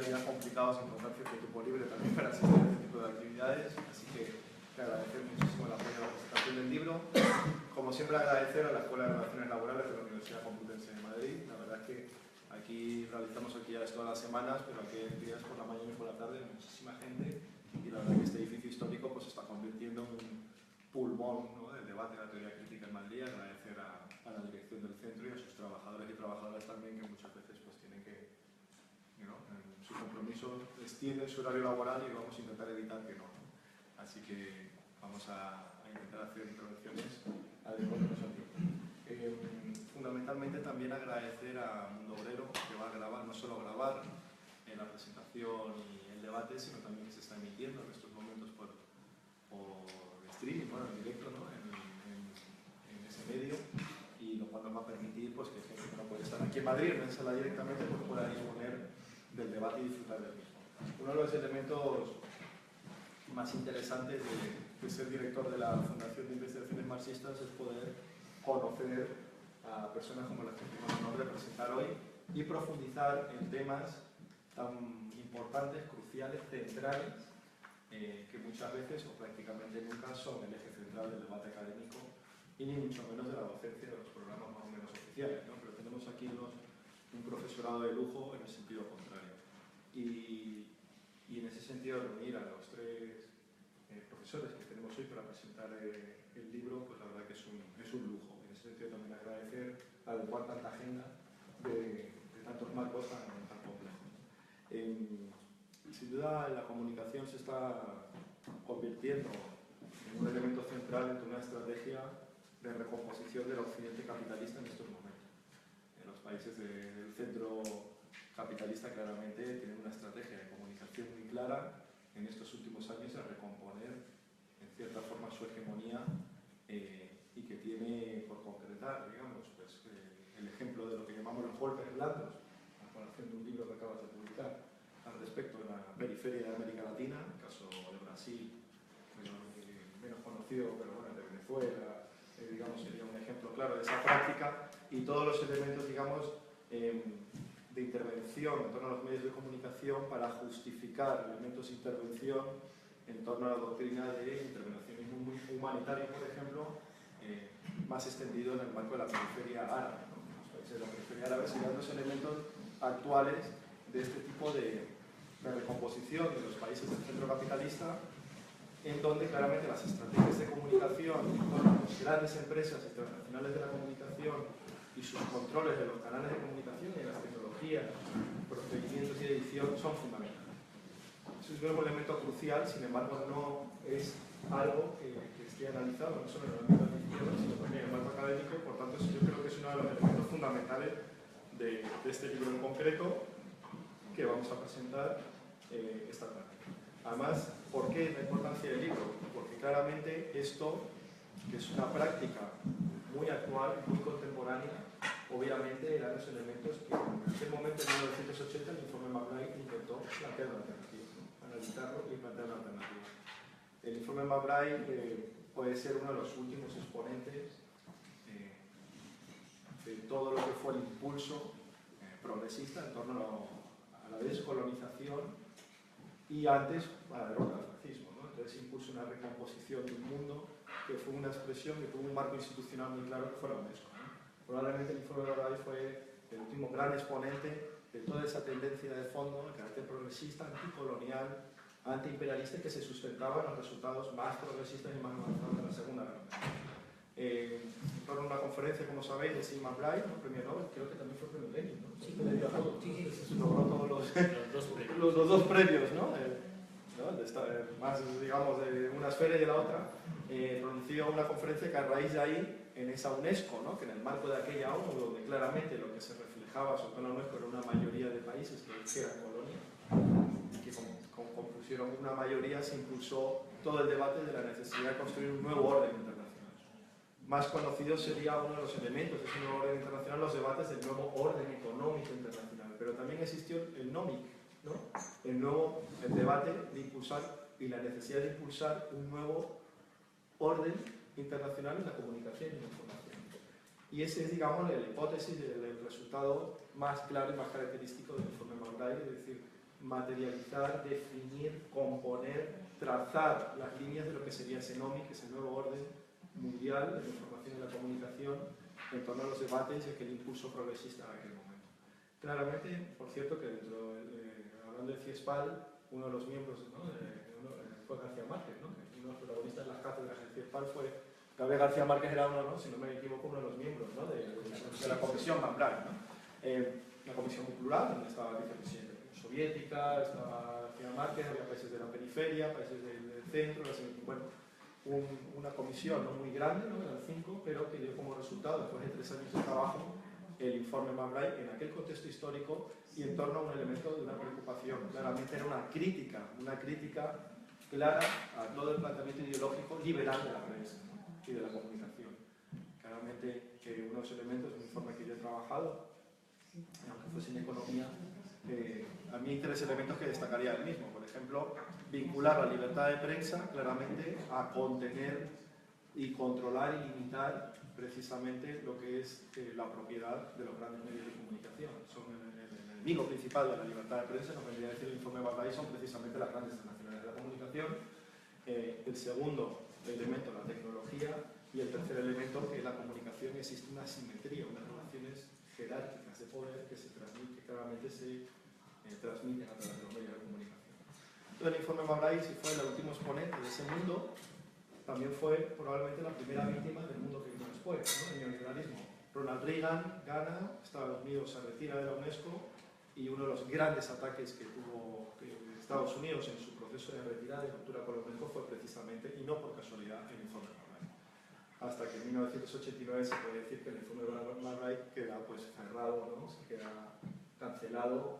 día complicados encontrar cierto tiempo libre también para asistir a este tipo de actividades, así que te agradecer muchísimo el apoyo a la presentación del libro. Como siempre, agradecer a la Escuela de Relaciones Laborales de la Universidad Complutense de Madrid. La verdad es que aquí realizamos actividades todas las semanas, pero aquí hay días por la mañana y por la tarde, muchísima gente, y la verdad es que este edificio histórico pues, se está convirtiendo en un pulmón, ¿no?, del debate de la teoría crítica en Madrid. Agradecer a la dirección del centro y a sus trabajadores y trabajadoras también, que muchas veces pues, tienen que, ¿no?, en su compromiso extienden su horario laboral y vamos a intentar evitar que no. Así que vamos a intentar hacer intervenciones adecuadas al tiempo. Fundamentalmente también agradecer a Mundo Obrero, que va a grabar, no solo grabar la presentación y el debate, sino también que se está emitiendo en estos momentos por streaming, bueno, en directo, ¿no?, en ese medio, y lo cual nos va a permitir pues, que gente que no puede estar aquí en Madrid, en sala directamente, pues pueda disponer del debate y disfrutar del mismo. Uno de los elementos más interesantes de ser director de la Fundación de Investigaciones Marxistas es poder conocer a personas como las que tenemos el honor de presentar hoy y profundizar en temas tan importantes, cruciales, centrales, que muchas veces o prácticamente nunca son el eje central del debate académico y ni mucho menos de la docencia de los programas más o menos oficiales, ¿no? Pero tenemos aquí un profesorado de lujo en el sentido contrario. Y en ese sentido, reunir a los tres profesores que tenemos hoy para presentar el libro, pues la verdad que es un lujo. En ese sentido también agradecer adecuar tanta agenda de tantos marcos tan complejos. Sin duda la comunicación se está convirtiendo en un elemento central entre una estrategia de recomposición del occidente capitalista en estos momentos. En los países del centro capitalista claramente tienen una estrategia de comunicación muy clara en estos últimos años de recomponer en cierta forma su hegemonía y que tiene por concretar, digamos, pues, el ejemplo de lo que llamamos los golpes blandos, a colación de un libro que acabas de publicar al respecto de la periferia de América Latina, en el caso de Brasil, menos conocido, pero bueno, de Venezuela, digamos, sería un ejemplo claro de esa práctica, y todos los elementos, digamos, de intervención en torno a los medios de comunicación para justificar elementos de intervención en torno a la doctrina de intervencionismo humanitario, por ejemplo, más extendido en el marco de la periferia árabe, ¿no? Los países de la periferia árabe serían los elementos actuales de este tipo de recomposición de los países del centro capitalista, en donde claramente las estrategias de comunicación con las grandes empresas internacionales de la comunicación y sus controles de los canales de comunicación y de las tecnologías, procedimientos y edición son fundamentales. Eso es un elemento crucial, sin embargo no es algo que esté analizado no solo en el ámbito de la izquierda, sino también en el marco académico, y por tanto yo creo que es uno de los elementos fundamentales de este libro en concreto que vamos a presentar esta tarde. Además, ¿por qué la importancia del libro? Porque claramente esto, que es una práctica muy actual, muy contemporánea, obviamente eran los elementos que en aquel momento, en 1980, el informe McBride intentó plantear una alternativa, ¿no? Analizarlo y plantear una alternativa. El informe McBride puede ser uno de los últimos exponentes de todo lo que fue el impulso progresista en torno a la descolonización y antes a la derrota del fascismo, ¿no? Entonces impulsó una recomposición de un mundo que fue una expresión que tuvo un marco institucional muy claro, que fue la UNESCO, ¿no? Probablemente el informe de McBride fue el último gran exponente de toda esa tendencia de fondo, de carácter progresista, anticolonial, antiimperialista, que se sustentaba en los resultados más progresistas y más avanzados de la Segunda Guerra Mundial. En una conferencia, como sabéis, de Sigmund Freud, ¿no?, premio Nobel, creo que también fue premio Lenin, ¿no? Sí, le dio a todo. Sí, logró todos los dos premios, ¿no? Más, digamos, de una esfera y de la otra, pronunció una conferencia que a raíz de ahí, en esa UNESCO, ¿no?, que en el marco de aquella ONU, donde claramente lo que se reflejaba sobre todo en la UNESCO era una mayoría de países que eran colonias, que compusieron una mayoría, se impulsó todo el debate de la necesidad de construir un nuevo orden internacional. Más conocido sería uno de los elementos de ese nuevo orden internacional, los debates del nuevo orden económico internacional, pero también existió el NOMIC, ¿no?, el debate de impulsar y la necesidad de impulsar un nuevo orden internacional en la comunicación y en la información. Y ese es, digamos, la hipótesis del resultado más claro y más característico del informe McBride, es decir, materializar, definir, componer, trazar las líneas de lo que sería ese NOMI, que es el nuevo orden mundial de la información y la comunicación en torno a los debates y aquel impulso progresista en aquel momento. Claramente, por cierto, que dentro, hablando de CIESPAL, uno de los miembros, ¿no? Fue García Márquez, ¿no? Que uno de los protagonistas de las cátedras de CIESPAL fue Gabriel García Márquez, era uno, ¿no? Si no me equivoco, uno de los miembros, ¿no? de la Comisión Van Braght, ¿no? Una comisión muy plural, donde estaba la vicepresidenta soviética, estaba García Márquez, había países de la periferia, países del centro, bueno, una comisión no muy grande, ¿no? Eran 5, pero que dio como resultado, después de 3 años de trabajo, el informe Van Braght en aquel contexto histórico y en torno a un elemento de una preocupación. Claramente era una crítica clara a todo el planteamiento ideológico liberal de la prensa, ¿no? Y de la comunicación. Claramente que uno de los elementos, un informe que yo he trabajado, aunque fuese en economía, a mí hay 3 elementos que destacaría el mismo. Por ejemplo, vincular la libertad de prensa claramente a contener y controlar y limitar precisamente lo que es la propiedad de los grandes medios de comunicación. Son el enemigo principal de la libertad de prensa, nos vendría a decir el informe Van Braght, son precisamente las grandes transnacionales de la comunicación. El segundo elemento, la tecnología, y el tercer elemento, que en la comunicación existe una asimetría, unas relaciones jerárquicas de poder que claramente se transmiten a través de los medios de comunicación. Entonces, el informe Van Braght, si fue el último exponente de ese mundo, también fue probablemente la primera víctima del mundo que vino después, ¿no? El neoliberalismo. Ronald Reagan gana, Estados Unidos se retira de la UNESCO y uno de los grandes ataques que tuvo Estados Unidos en su proceso de retirada y ruptura con la UNESCO fue precisamente, y no por casualidad, el informe Van Braght. Hasta que en 1989 se puede decir que el informe Van Braght queda pues cerrado, ¿no? Se queda cancelado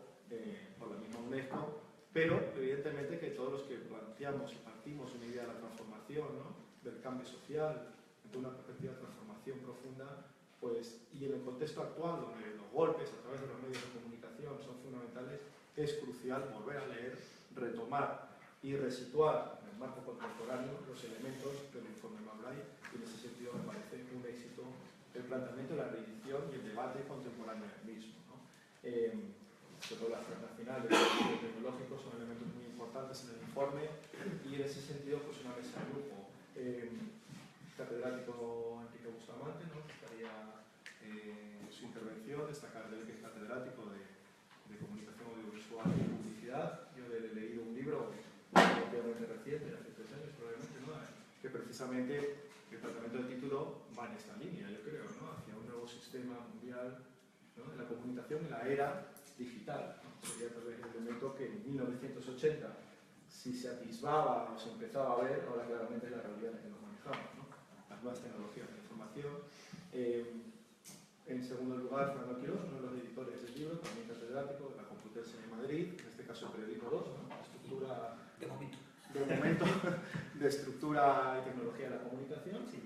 por la misma UNESCO, pero evidentemente que todos los que planteamos y partimos una idea de la transformación, ¿no? Del cambio social, de una perspectiva de transformación profunda, pues, y en el contexto actual, donde los golpes a través de los medios de comunicación son fundamentales, es crucial volver a leer, retomar y resituar en el marco contemporáneo los elementos del informe Van Braght, y en ese sentido me parece un éxito el planteamiento de la reedición y el debate contemporáneo del mismo, ¿no? Sobre todo las transnacionales y los tecnológicos son elementos muy importantes en el informe, y en ese sentido pues una mesa de grupo. Catedrático Enrique Bustamante, ¿no? Destacaría su intervención, destacar de él que es catedrático de comunicación audiovisual y publicidad. Yo he leído un libro relativamente reciente, hace 3 años probablemente, ¿no? Que precisamente el tratamiento del título va en esta línea, yo creo, ¿no? Hacia un nuevo sistema mundial, ¿no? De la comunicación en la era digital, ¿no? Sería tal vez el elemento que en 1980 si se atisbaba o se empezaba a ver, ahora claramente es la realidad en la que nos manejamos, ¿no? Las nuevas tecnologías de información. En segundo lugar, Fernando Quirós, uno de los editores del libro, también catedrático de la Complutense de Madrid, en este caso el periodismo 2, ¿no? Estructura, de momento, de estructura y tecnología de la comunicación. Sí.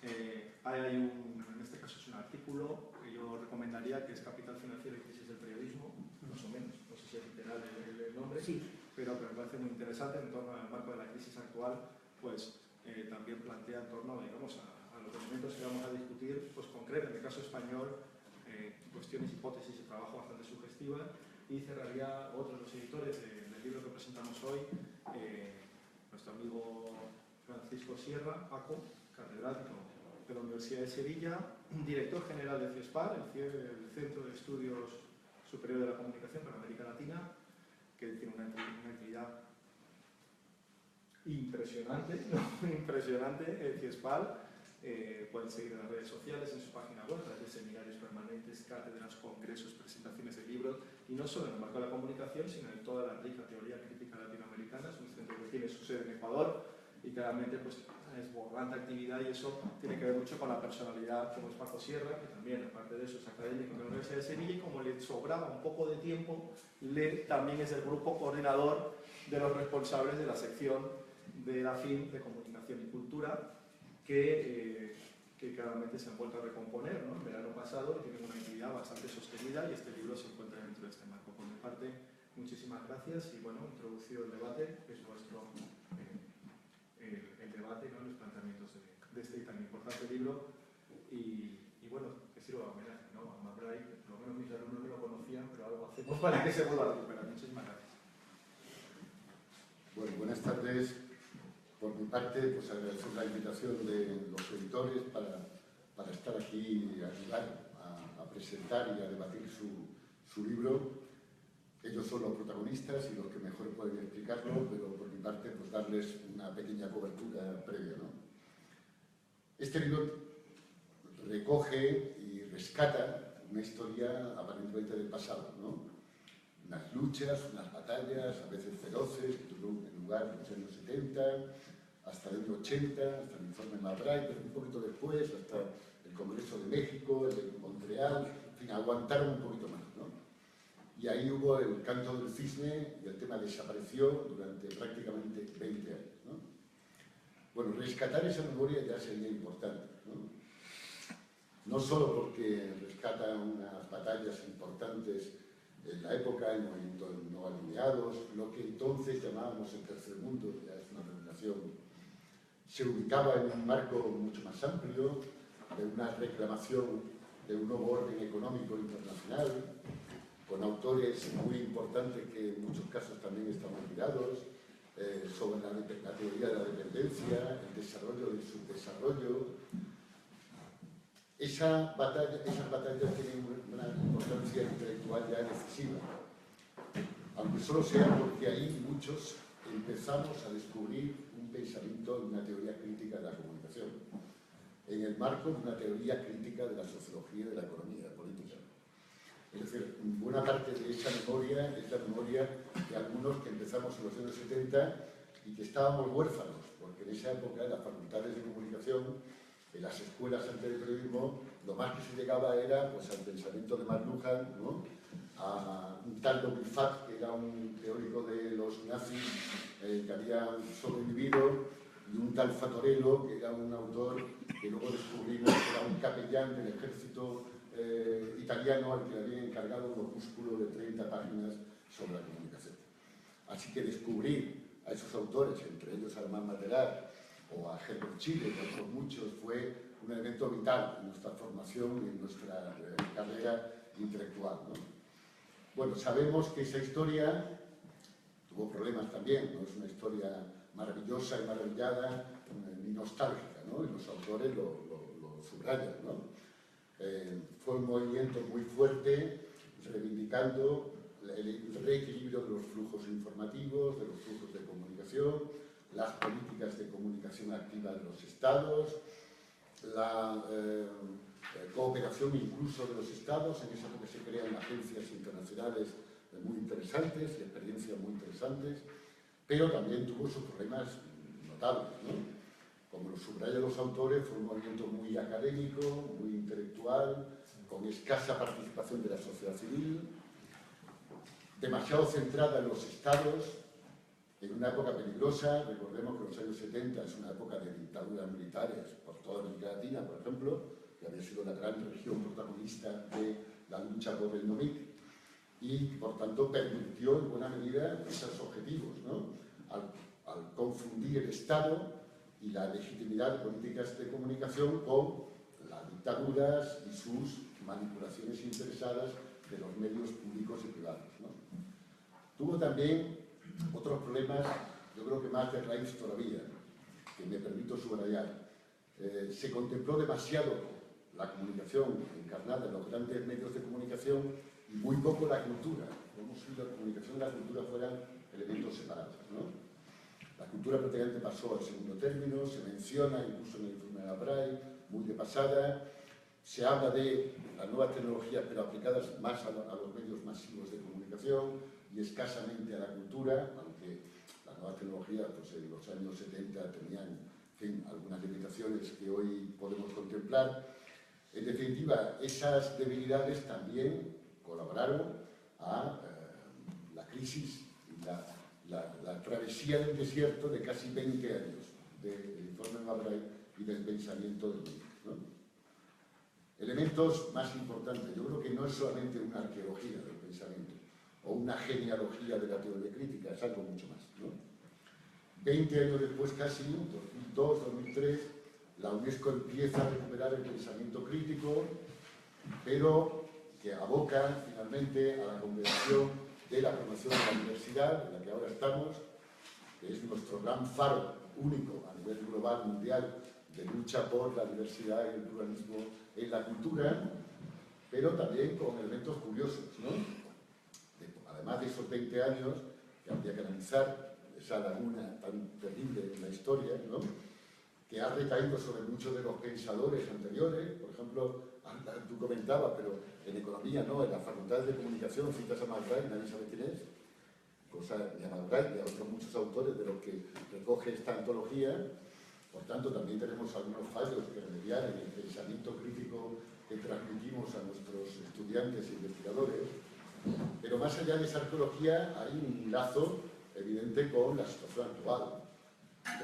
En este caso es un artículo que yo recomendaría, que es Capital Financiero y Crisis del Periodismo, más o menos, no sé si es literal el nombre, sí, pero me parece muy interesante en torno al marco de la crisis actual, pues también plantea en torno, digamos, a los elementos que vamos a discutir, pues concreto, en el caso español, cuestiones, hipótesis de trabajo bastante sugestivas, y cerraría otro de los editores del libro que presentamos hoy, nuestro amigo Francisco Sierra, Paco, catedrático de la Universidad de Sevilla, director general de CIESPAL, el Centro de Estudios Superior de la Comunicación para América Latina, que tiene una actividad impresionante, ¿no? Impresionante, CIESPAL. Pueden seguir en las redes sociales, en su página web, a través de seminarios permanentes, cátedras, congresos, presentaciones de libros, y no solo en el marco de la comunicación, sino en toda la rica teoría crítica latinoamericana. Es un centro que tiene su sede en Ecuador y claramente pues, es borrante actividad, y eso tiene que ver mucho con la personalidad como es Paco Sierra, que también, aparte de eso, es académico de la Universidad de Sevilla, y como le sobraba un poco de tiempo, también es el grupo coordinador de los responsables de la sección de la FIM de Comunicación y Cultura, que claramente se han vuelto a recomponer, ¿no? El verano pasado, y tienen una actividad bastante sostenida, y este libro se encuentra dentro de este marco. Por mi parte, muchísimas gracias, y bueno, introducido el debate, que es vuestro el debate, ¿no? Los planteamientos de este tan importante libro, y bueno, que sirva de homenaje, ¿no? A Van Braght, por lo menos mis alumnos no lo conocían, pero algo hacemos para que se vuelva a recuperar. Muchísimas gracias. Bueno, buenas tardes. Por mi parte, pues agradecer la invitación de los editores para estar aquí y ayudar a presentar y a debatir su libro. Ellos son los protagonistas y los que mejor pueden explicarlo, pero por mi parte, pues darles una pequeña cobertura previa, ¿no? Este libro recoge y rescata una historia aparentemente del pasado, ¿no? Unas luchas, unas batallas, a veces feroces, que tuvieron lugar en los años 70, hasta el año 80, hasta el informe Mabray, pero un poquito después, hasta el Congreso de México, el de Montreal, en fin, aguantaron un poquito más, ¿no? Y ahí hubo el canto del cisne y el tema desapareció durante prácticamente 20 años, ¿no? Bueno, rescatar esa memoria ya sería importante, ¿no? No solo porque rescata unas batallas importantes en la época, en movimientos no alineados, lo que entonces llamábamos el tercer mundo, ya es una denominación, se ubicaba en un marco mucho más amplio, de una reclamación de un nuevo orden económico internacional, con autores muy importantes que en muchos casos también están olvidados, sobre la teoría de la dependencia, el desarrollo y el subdesarrollo. Esas batallas tienen una importancia intelectual ya decisiva, aunque solo sea porque ahí muchos empezamos a descubrir un pensamiento, una teoría crítica de la comunicación, en el marco de una teoría crítica de la sociología y de la economía política. Es decir, buena parte de esa memoria es la memoria de algunos que empezamos en los años 70 y que estábamos huérfanos, porque en esa época en las facultades de comunicación, en las escuelas antes del periodismo, lo más que se llegaba era pues, al pensamiento de McLuhan, ¿no? A un tal de Wilfat, que era un teórico de los nazis que había sobrevivido, y un tal Fatorello, que era un autor que luego descubrimos que era un capellán del ejército italiano al que le había encargado un opúsculo de 30 páginas sobre la comunicación. Así que descubrir a esos autores, entre ellos a Armand Matelar o a Herbert Chile, que otros muchos, fue un elemento vital en nuestra formación y en nuestra carrera intelectual, ¿no? Bueno, sabemos que esa historia tuvo problemas también, no es una historia maravillosa y maravillada ni nostálgica, ¿no? Y los autores lo subrayan, ¿no? Fue un movimiento muy fuerte, reivindicando el reequilibrio de los flujos informativos, de los flujos de comunicación, las políticas de comunicación activa de los estados, la cooperación incluso de los estados, en esa época se crean agencias internacionales muy interesantes y experiencias muy interesantes, pero también tuvo sus problemas notables, ¿no? Como lo subrayan los autores, fue un movimiento muy académico, muy intelectual, con escasa participación de la sociedad civil, demasiado centrada en los estados, en una época peligrosa. Recordemos que los años 70 es una época de dictaduras militares por toda América Latina, por ejemplo, que había sido la gran región protagonista de la lucha por el NOMIC, y por tanto pervirtió en buena medida esos objetivos, ¿no? Al confundir el Estado y la legitimidad de políticas de comunicación con las dictaduras y sus manipulaciones interesadas de los medios públicos y privados, ¿no? Tuvo también otros problemas, yo creo que más de raíz todavía, que me permito subrayar. Se contempló demasiado la comunicación encarnada en los grandes medios de comunicación y muy poco la cultura, como si la comunicación y la cultura fueran elementos separados, ¿no? La cultura prácticamente pasó al segundo término, se menciona incluso en el informe de Mabray, muy de pasada. Se habla de las nuevas tecnologías, pero aplicadas más a los medios masivos de comunicación y escasamente a la cultura, aunque las nuevas tecnologías pues, en los años 70 tenían, en fin, algunas limitaciones que hoy podemos contemplar. En definitiva, esas debilidades también colaboraron a la crisis y la travesía del desierto de casi 20 años del informe Mabray y del pensamiento del mundo, ¿no? Elementos más importantes, yo creo que no es solamente una arqueología del pensamiento o una genealogía de la teoría crítica, es algo mucho más, ¿no? 20 años después, casi, 2002, 2003, la UNESCO empieza a recuperar el pensamiento crítico, pero que aboca finalmente a la convención de la promoción de la universidad, en la que ahora estamos, que es nuestro gran faro único a nivel global, mundial, de lucha por la diversidad y el pluralismo en la cultura, pero también con elementos curiosos, ¿no? Además de esos 20 años, que habría que analizar esa laguna tan terrible en la historia, ¿no?, que ha recaído sobre muchos de los pensadores anteriores. Por ejemplo, tú comentabas, pero en economía, ¿no?, en las facultades de comunicación, citas a Malraux, nadie sabe quién es, y a Malraux y a otros muchos autores de los que recoge esta antología. Por tanto, también tenemos algunos fallos que remediar en el pensamiento crítico que transmitimos a nuestros estudiantes e investigadores. Pero más allá de esa arqueología hay un lazo evidente con la situación actual,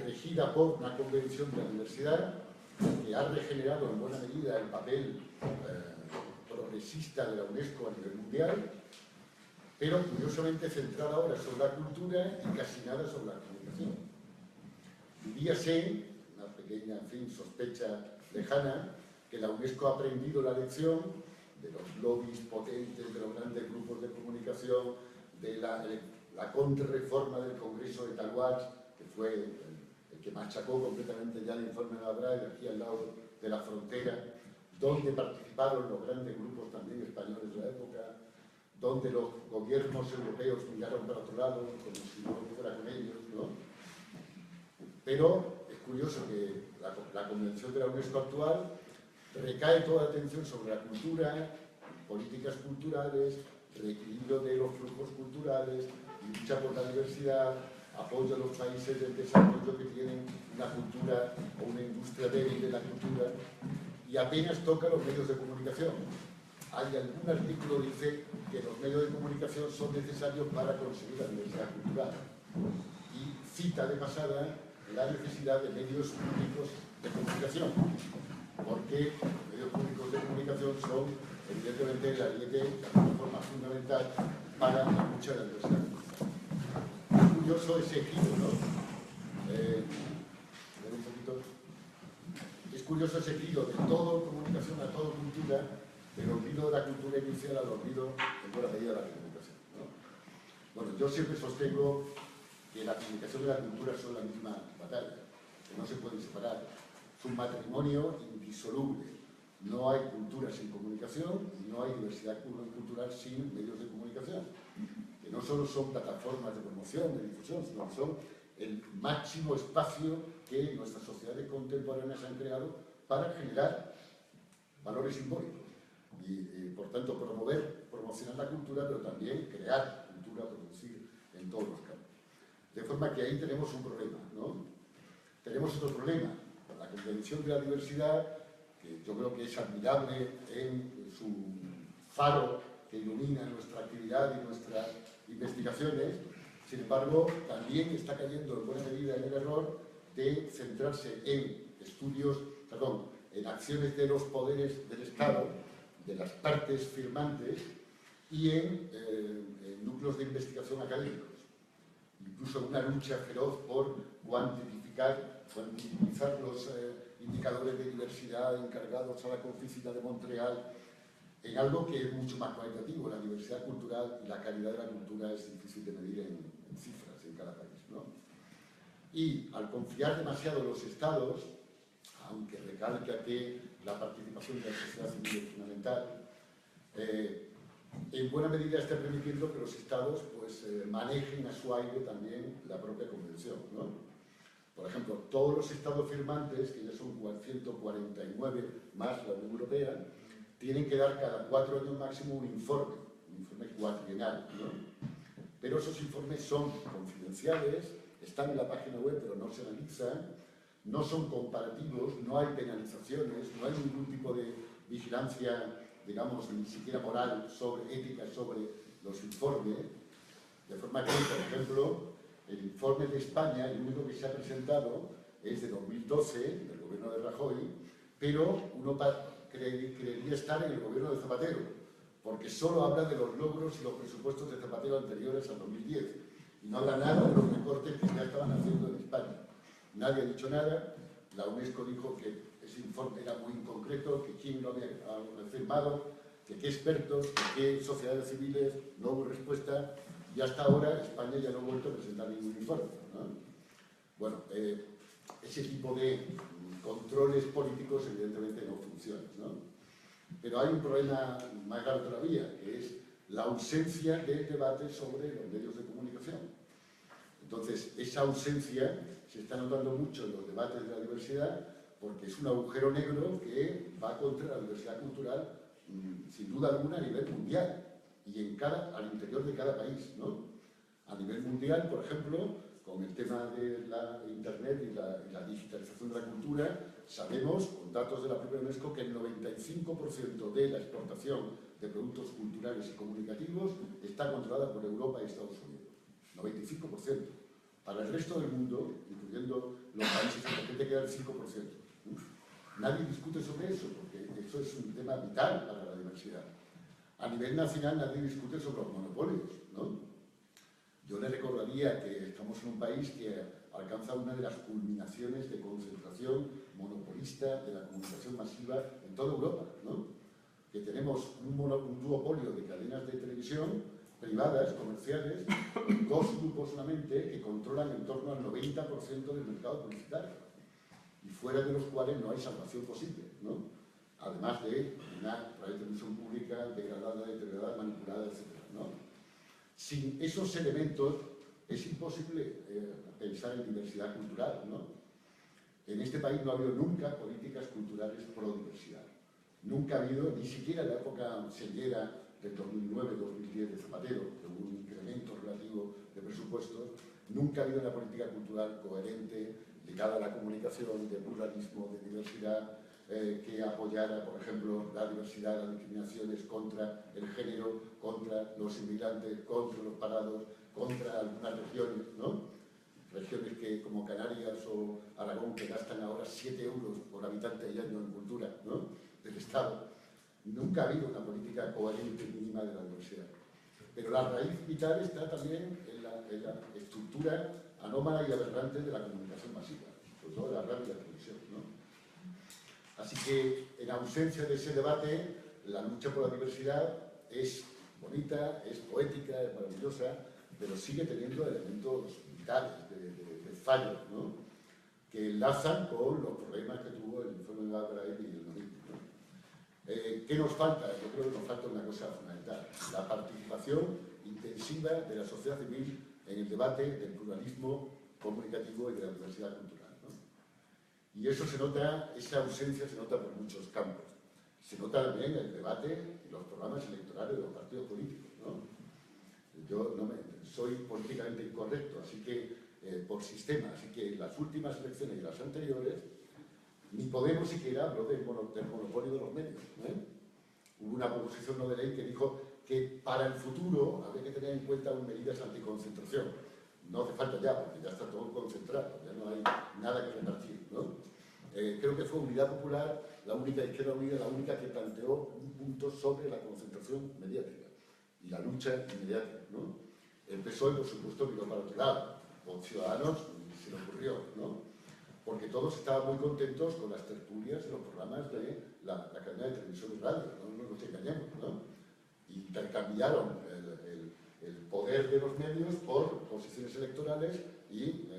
regida por una convención de la universidad que ha regenerado en buena medida el papel progresista de la UNESCO a nivel mundial, pero curiosamente centrada ahora sobre la cultura y casi nada sobre la comunicación. Diríase, una pequeña, en fin, sospecha lejana, que la UNESCO ha aprendido la lección de los lobbies potentes, de los grandes grupos de comunicación, de la contrarreforma del Congreso de Taluach, que fue el que machacó completamente ya el informe de Malraux, aquí al lado de la frontera, donde participaron los grandes grupos también españoles de la época, donde los gobiernos europeos miraron para otro lado, como si no fuera con ellos, ¿no? Pero es curioso que la Convención de la UNESCO actual recae toda la atención sobre la cultura, políticas culturales, reequilibrio de los flujos culturales, lucha por la diversidad, apoyo a los países del desarrollo que tienen una cultura o una industria débil de la cultura, y apenas toca los medios de comunicación. Hay algún artículo que dice que los medios de comunicación son necesarios para conseguir la diversidad cultural, y cita de pasada la necesidad de medios públicos de comunicación, porque los medios públicos de comunicación son evidentemente la plataforma fundamental para la lucha de la diversidad cultural. Es curioso ese giro, ¿no? Es curioso ese giro de todo comunicación a todo cultura, del olvido de la cultura inicial al olvido en buena medida de la comunicación, ¿no? Bueno, yo siempre sostengo que la comunicación y la cultura son la misma batalla, que no se pueden separar. Es un matrimonio indisoluble. No hay cultura sin comunicación y no hay diversidad cultural sin medios de comunicación, que no solo son plataformas de promoción, de difusión, sino que son el máximo espacio que nuestras sociedades contemporáneas han creado para generar valores simbólicos y por tanto, promocionar la cultura, pero también crear cultura, producir en todos los campos. De forma que ahí tenemos un problema, ¿no? Tenemos otro problema, la Convención de la Diversidad, que yo creo que es admirable en su faro que ilumina nuestra actividad y nuestras investigaciones. Sin embargo, también está cayendo en buena medida en el error de centrarse en en acciones de los poderes del Estado, de las partes firmantes, y en núcleos de investigación académicos. Incluso una lucha feroz por cuantificar los indicadores de diversidad encargados a la Confícita de Montreal, en algo que es mucho más cualitativo. La diversidad cultural y la calidad de la cultura es difícil de medir en cifras en cada país, ¿no? Y al confiar demasiado en los estados, aunque recalca que la participación de la sociedad civil es fundamental, en buena medida está permitiendo que los estados pues, manejen a su aire también la propia convención, ¿no? Por ejemplo, todos los estados firmantes, que ya son 149 más la Unión Europea, tienen que dar cada 4 años máximo un informe cuatrienal, ¿no? Pero esos informes son confidenciales, están en la página web pero no se analizan, no son comparativos, no hay penalizaciones, no hay ningún tipo de vigilancia, digamos, ni siquiera moral, ética sobre los informes, de forma que, por ejemplo, el informe de España, el único que se ha presentado, es de 2012, del gobierno de Rajoy, pero uno creería estar en el gobierno de Zapatero, porque solo habla de los logros y los presupuestos de Zapatero anteriores al 2010, y no habla nada de los recortes que ya estaban haciendo en España. Nadie ha dicho nada, la UNESCO dijo que ese informe era muy inconcreto, que quién lo había firmado, que qué expertos, que qué sociedades civiles, no hubo respuesta, y hasta ahora España ya no ha vuelto a presentar ningún informe, ¿no? Bueno, ese tipo de controles políticos evidentemente no funcionan, ¿no? Pero hay un problema más grave todavía, que es la ausencia de debate sobre los medios de comunicación. Entonces, esa ausencia se está notando mucho en los debates de la diversidad, porque es un agujero negro que va contra la diversidad cultural, sin duda alguna, a nivel mundial y al interior de cada país, ¿no? A nivel mundial, por ejemplo, con el tema de la Internet y la digitalización de la cultura, sabemos, con datos de la propia UNESCO, que el 95% de la exportación de productos culturales y comunicativos está controlada por Europa y Estados Unidos. 95%. Para el resto del mundo, incluyendo los países emergentes, queda el 5%. Nadie discute sobre eso, porque eso es un tema vital para la diversidad. A nivel nacional nadie discute sobre los monopolios, ¿no? Yo le recordaría que estamos en un país que alcanza una de las culminaciones de concentración monopolista de la comunicación masiva en toda Europa, ¿no? Que tenemos un duopolio de cadenas de televisión privadas, comerciales, con dos grupos solamente que controlan en torno al 90% del mercado publicitario, y fuera de los cuales no hay salvación posible, ¿no? Además de una televisión pública degradada, deteriorada, manipulada, etc., ¿no? Sin esos elementos es imposible pensar en diversidad cultural, ¿no? En este país no ha habido nunca políticas culturales pro diversidad. Nunca ha habido, ni siquiera en la época sellera del 2009-2010 de Zapatero, que hubo un incremento relativo de presupuestos, nunca ha habido una política cultural coherente, ligada a la comunicación, de pluralismo, de diversidad, que apoyara, por ejemplo, la diversidad, las discriminaciones contra el género, contra los inmigrantes, contra los parados, contra algunas regiones, ¿no? Regiones que, como Canarias o Aragón, que gastan ahora 7 euros por habitante y año en cultura, ¿no? Del Estado. Nunca ha habido una política coherente mínima de la diversidad. Pero la raíz vital está también en la estructura anómala y aberrante de la comunicación masiva, sobre todo de la radio y la televisión, ¿no? Así que, en ausencia de ese debate, la lucha por la diversidad es bonita, es poética, es maravillosa, pero sigue teniendo elementos vitales de fallo, ¿no? Que enlazan con los problemas que tuvo el informe de Albright y el Nobel, ¿no? ¿Qué nos falta? Yo creo que nos falta una cosa fundamental: la participación intensiva de la sociedad civil en el debate del pluralismo comunicativo y de la diversidad cultural, ¿no? Y eso se nota, esa ausencia se nota por muchos campos. Se nota también en el debate y los programas electorales de los partidos políticos, ¿no? Yo soy políticamente incorrecto, así que por sistema, así que en las últimas elecciones y las anteriores, ni Podemos siquiera habló del monopolio de los medios, ¿eh? Hubo una proposición no de ley que dijo que para el futuro había que tener en cuenta medidas anticoncentración. No hace falta ya, porque ya está todo concentrado, ya no hay nada que repartir, ¿no? Creo que fue Unidad Popular, la única Izquierda Unida, la única que planteó un punto sobre la concentración mediática y la lucha inmediata, ¿no? El PSOE, por supuesto, miró para otro lado, con Ciudadanos se le ocurrió, ¿no? Porque todos estaban muy contentos con las tertulias y los programas de la cadena de televisión y radio, no nos engañemos, ¿no? Intercambiaron el poder de los medios por posiciones electorales y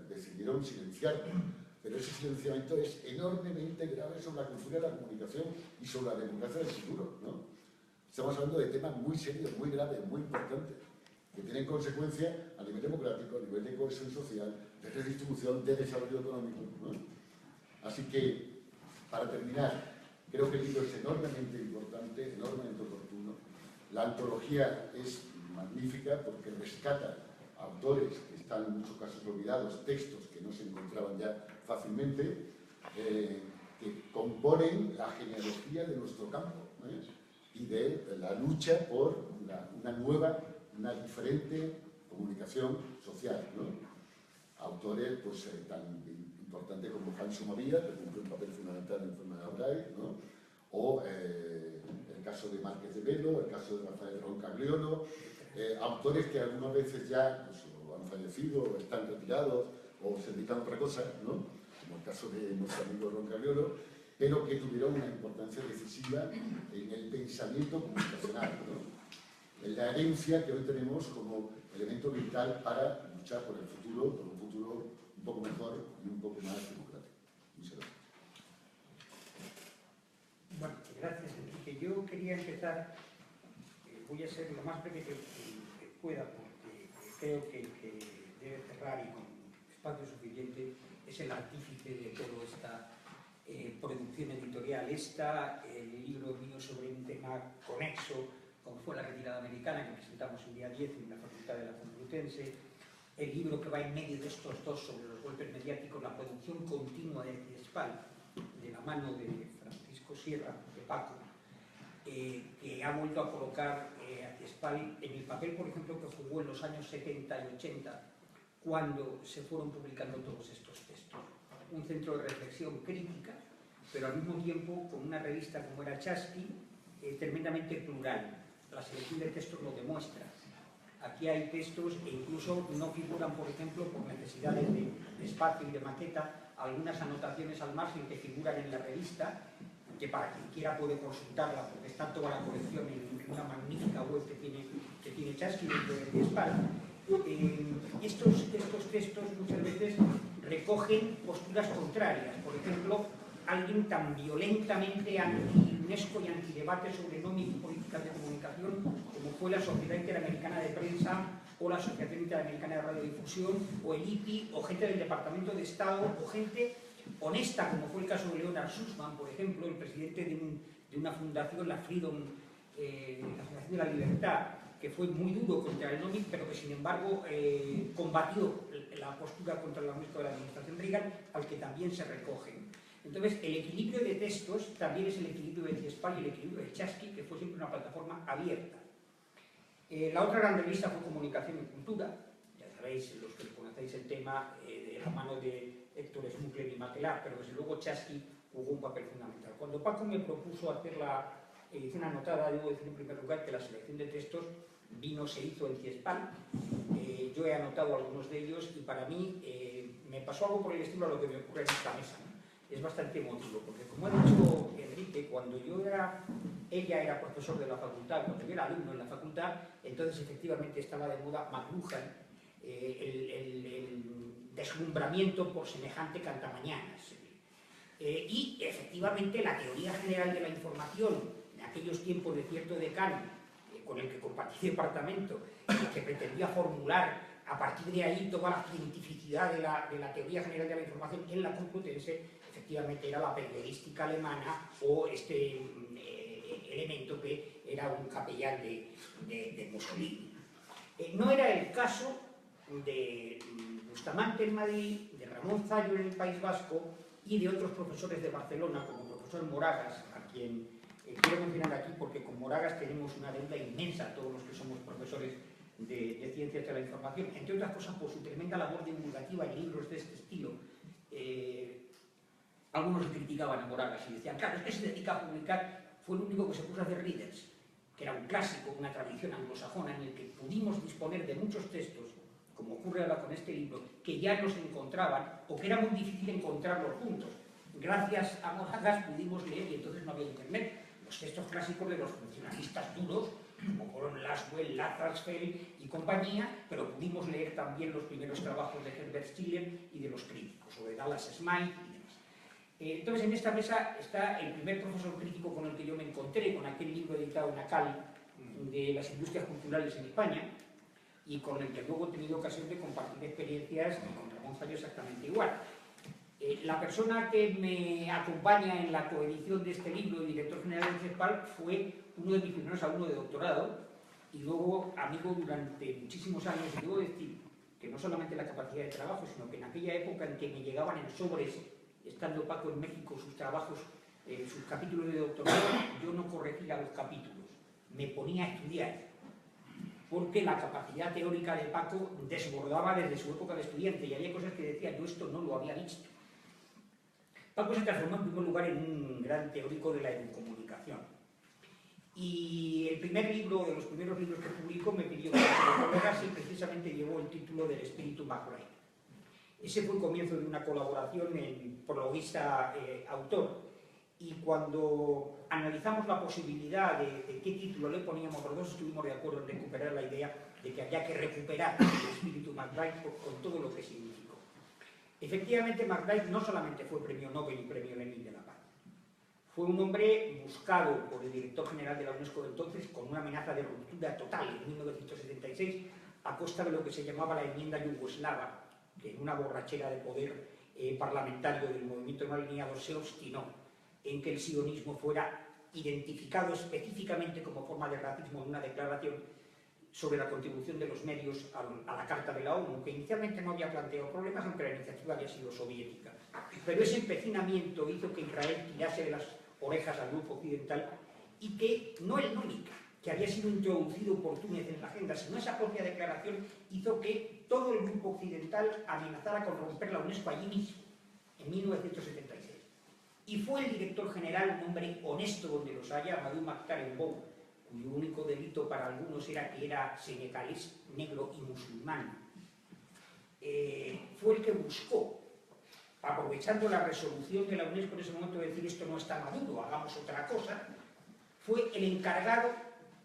decidieron silenciarlo. Pero ese silenciamiento es enormemente grave sobre la cultura de la comunicación y sobre la democracia del futuro, ¿no? Estamos hablando de temas muy serios, muy graves, muy importantes, que tienen consecuencias a nivel democrático, a nivel de cohesión social, de redistribución, de desarrollo económico, ¿no? Así que, para terminar, creo que el libro es enormemente importante, enormemente oportuno. La antología es magnífica porque rescata autores que están en muchos casos olvidados, textos que no se encontraban ya fácilmente, que componen la genealogía de nuestro campo, ¿eh? Y de la lucha por una nueva, una diferente comunicación social, ¿no? Autores pues, tan importantes como Hanso María, que cumple un papel fundamental en la enfermedad de Albright, ¿no? O el caso de Márquez de Velo, el caso de Rafael Roncagliolo, autores que algunas veces ya pues, han fallecido, o están retirados, o se dedican a otra cosa, ¿no? Como el caso de nuestro amigo Roncagliolo, pero que tuvieron una importancia decisiva en el pensamiento comunicacional, ¿no? En la herencia que hoy tenemos como elemento vital para luchar por el futuro, por un futuro un poco mejor y un poco más democrático. Muchas gracias. Bueno, gracias, Enrique. Yo quería empezar, voy a ser lo más breve que pueda, porque creo que el que debe cerrar y con espacio suficiente es el artífice de toda esta producción editorial. El libro mío sobre un tema conexo, como fue la retirada americana, que presentamos el día 10 en la Facultad de la Complutense, el libro que va en medio de estos dos sobre los golpes mediáticos, la producción continua de CIESPAL, de la mano de Francisco Sierra, de Paco, que ha vuelto a colocar a CIESPAL en el papel, por ejemplo, que jugó en los años 70 y 80, cuando se fueron publicando todos estos textos. Un centro de reflexión crítica, pero al mismo tiempo con una revista como era Chasqui, tremendamente plural. La selección de textos lo demuestra. Aquí hay textos que incluso no figuran, por ejemplo, por necesidades de espacio y de maqueta, algunas anotaciones al margen que figuran en la revista, que para quien quiera puede consultarla, porque está toda la colección en una magnífica web que tiene Chasqui dentro de CIESPAL. Estos textos muchas veces recogen posturas contrarias. Por ejemplo, alguien tan violentamente anti-UNESCO y antidebate sobre NOMI y políticas de comunicación como fue la Sociedad Interamericana de Prensa o la Asociación Interamericana de Radiodifusión o el IPI o gente del Departamento de Estado o gente honesta como fue el caso de Leonard Sussman, por ejemplo, el presidente de una fundación, la Freedom, la Fundación de la Libertad, que fue muy duro contra el NOMI, pero que sin embargo combatió la postura contra la UNESCO de la administración Reagan, al que también se recogen. Entonces, el equilibrio de textos también es el equilibrio de CIESPAL y el equilibrio de Chasqui, que fue siempre una plataforma abierta. La otra gran revista fue Comunicación y Cultura, ya sabéis, los que conocéis el tema, de la mano de Héctor Smuckler y Matelar, pero desde luego Chasqui jugó un papel fundamental. Cuando Paco me propuso hacer la edición anotada, debo decir en primer lugar que la selección de textos se hizo en CIESPAL. Yo he anotado algunos de ellos y para mí me pasó algo por el estilo a lo que me ocurre en esta mesa, ¿no? Es bastante emotivo, porque como ha dicho Enrique, cuando ella era profesor de la facultad, cuando yo era alumno en la facultad, entonces efectivamente estaba de moda McLuhan, el deslumbramiento por semejante cantamañanas. Y efectivamente la teoría general de la información, en aquellos tiempos de cierto decano, con el que compartí departamento, y que pretendía formular a partir de ahí toda la cientificidad de la teoría general de la información en la Complutense, efectivamente era la periodística alemana o este elemento que era un capellán de Mussolini. No era el caso de Bustamante en Madrid, de Ramón Zallo en el País Vasco y de otros profesores de Barcelona, como el profesor Moragas, a quien quiero mencionar aquí porque con Moragas tenemos una deuda inmensa, todos los que somos profesores de ciencias de la información, entre otras cosas por su tremenda labor divulgativa en libros de este estilo. Algunos criticaban a Moragas y decían, claro, es que se dedica a publicar, fue el único que se puso a hacer readers, que era un clásico, una tradición anglosajona en el que pudimos disponer de muchos textos, como ocurre ahora con este libro, que ya nos encontraban o que era muy difícil encontrarlos juntos. Gracias a Moragas pudimos leer, y entonces no había internet, los textos clásicos de los funcionalistas duros, como fueron Laswell, Lazarsfeld y compañía, pero pudimos leer también los primeros trabajos de Herbert Stiller y de los críticos, o de Dallas Smythe y demás. Entonces, en esta mesa está el primer profesor crítico con el que yo me encontré, con aquel libro editado en ACAL de las industrias culturales en España, y con el que luego he tenido ocasión de compartir experiencias, y con Ramón Zallo exactamente igual. La persona que me acompaña en la coedición de este libro, el director general de CIESPAL, fue uno de mis primeros alumnos de doctorado y luego amigo durante muchísimos años. Y debo decir que no solamente la capacidad de trabajo, sino que en aquella época en que me llegaban en sobres, estando Paco en México, sus trabajos, sus capítulos de doctorado, yo no corregía los capítulos, me ponía a estudiar, porque la capacidad teórica de Paco desbordaba desde su época de estudiante y había cosas que decía, yo esto no lo había visto. Paco se transformó en primer lugar en un gran teórico de la educomunicación. Y el primer libro, de los primeros libros que publicó, me pidió que lo colaborase y precisamente llevó el título del Espíritu McRae. Ese fue el comienzo de una colaboración en prologuista-autor. y cuando analizamos la posibilidad de qué título le poníamos, los dos estuvimos de acuerdo en recuperar la idea de que había que recuperar el espíritu McBride con todo lo que significó. Efectivamente, McBride no solamente fue premio Nobel y premio Lenin de la Paz, fue un hombre buscado por el director general de la UNESCO de entonces con una amenaza de ruptura total en 1976 a costa de lo que se llamaba la enmienda yugoslava, que en una borrachera de poder parlamentario del movimiento no alineado se obstinó en que el sionismo fuera identificado específicamente como forma de racismo en una declaración sobre la contribución de los medios a la Carta de la ONU, que inicialmente no había planteado problemas, aunque la iniciativa había sido soviética. Pero ese empecinamiento hizo que Israel tirase de las orejas al grupo occidental y que no el NUMIC, que había sido introducido por Túnez en la agenda, sino esa propia declaración hizo que todo el grupo occidental amenazara con romper la UNESCO allí mismo, en 1976. Y fue el director general, un hombre honesto donde los haya, Amadou Makhtar Mbow, cuyo único delito para algunos era que era senegalés, negro y musulmán. Fue el que buscó, aprovechando la resolución de la UNESCO en ese momento de decir esto no está maduro, hagamos otra cosa, fue el encargado,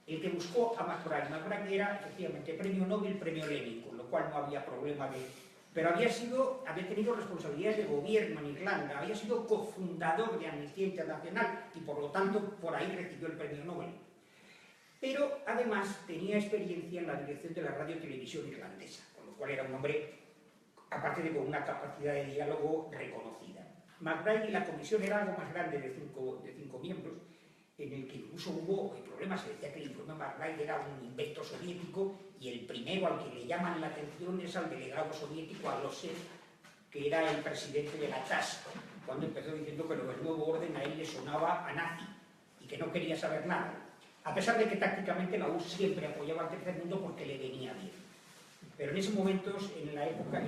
el que buscó a McBride. McBride era efectivamente premio Nobel, premio Lenin, con lo cual no había problema de... Pero había tenido responsabilidades de gobierno en Irlanda, había sido cofundador de Amnistía Internacional y por lo tanto por ahí recibió el premio Nobel. Pero además tenía experiencia en la dirección de la radio y televisión irlandesa, con lo cual era un hombre, aparte de con una capacidad de diálogo reconocida. McBride y la comisión era algo más grande de cinco miembros, en el que incluso hubo problemas. Se decía que el informe McBride era un invento soviético y el primero al que le llaman la atención es al delegado soviético Alosev, que era el presidente de la TASS, cuando empezó diciendo que lo del nuevo orden a él le sonaba a nazi y que no quería saber nada, a pesar de que tácticamente la URSS siempre apoyaba al tercer mundo porque le venía bien. Pero en esos momentos, en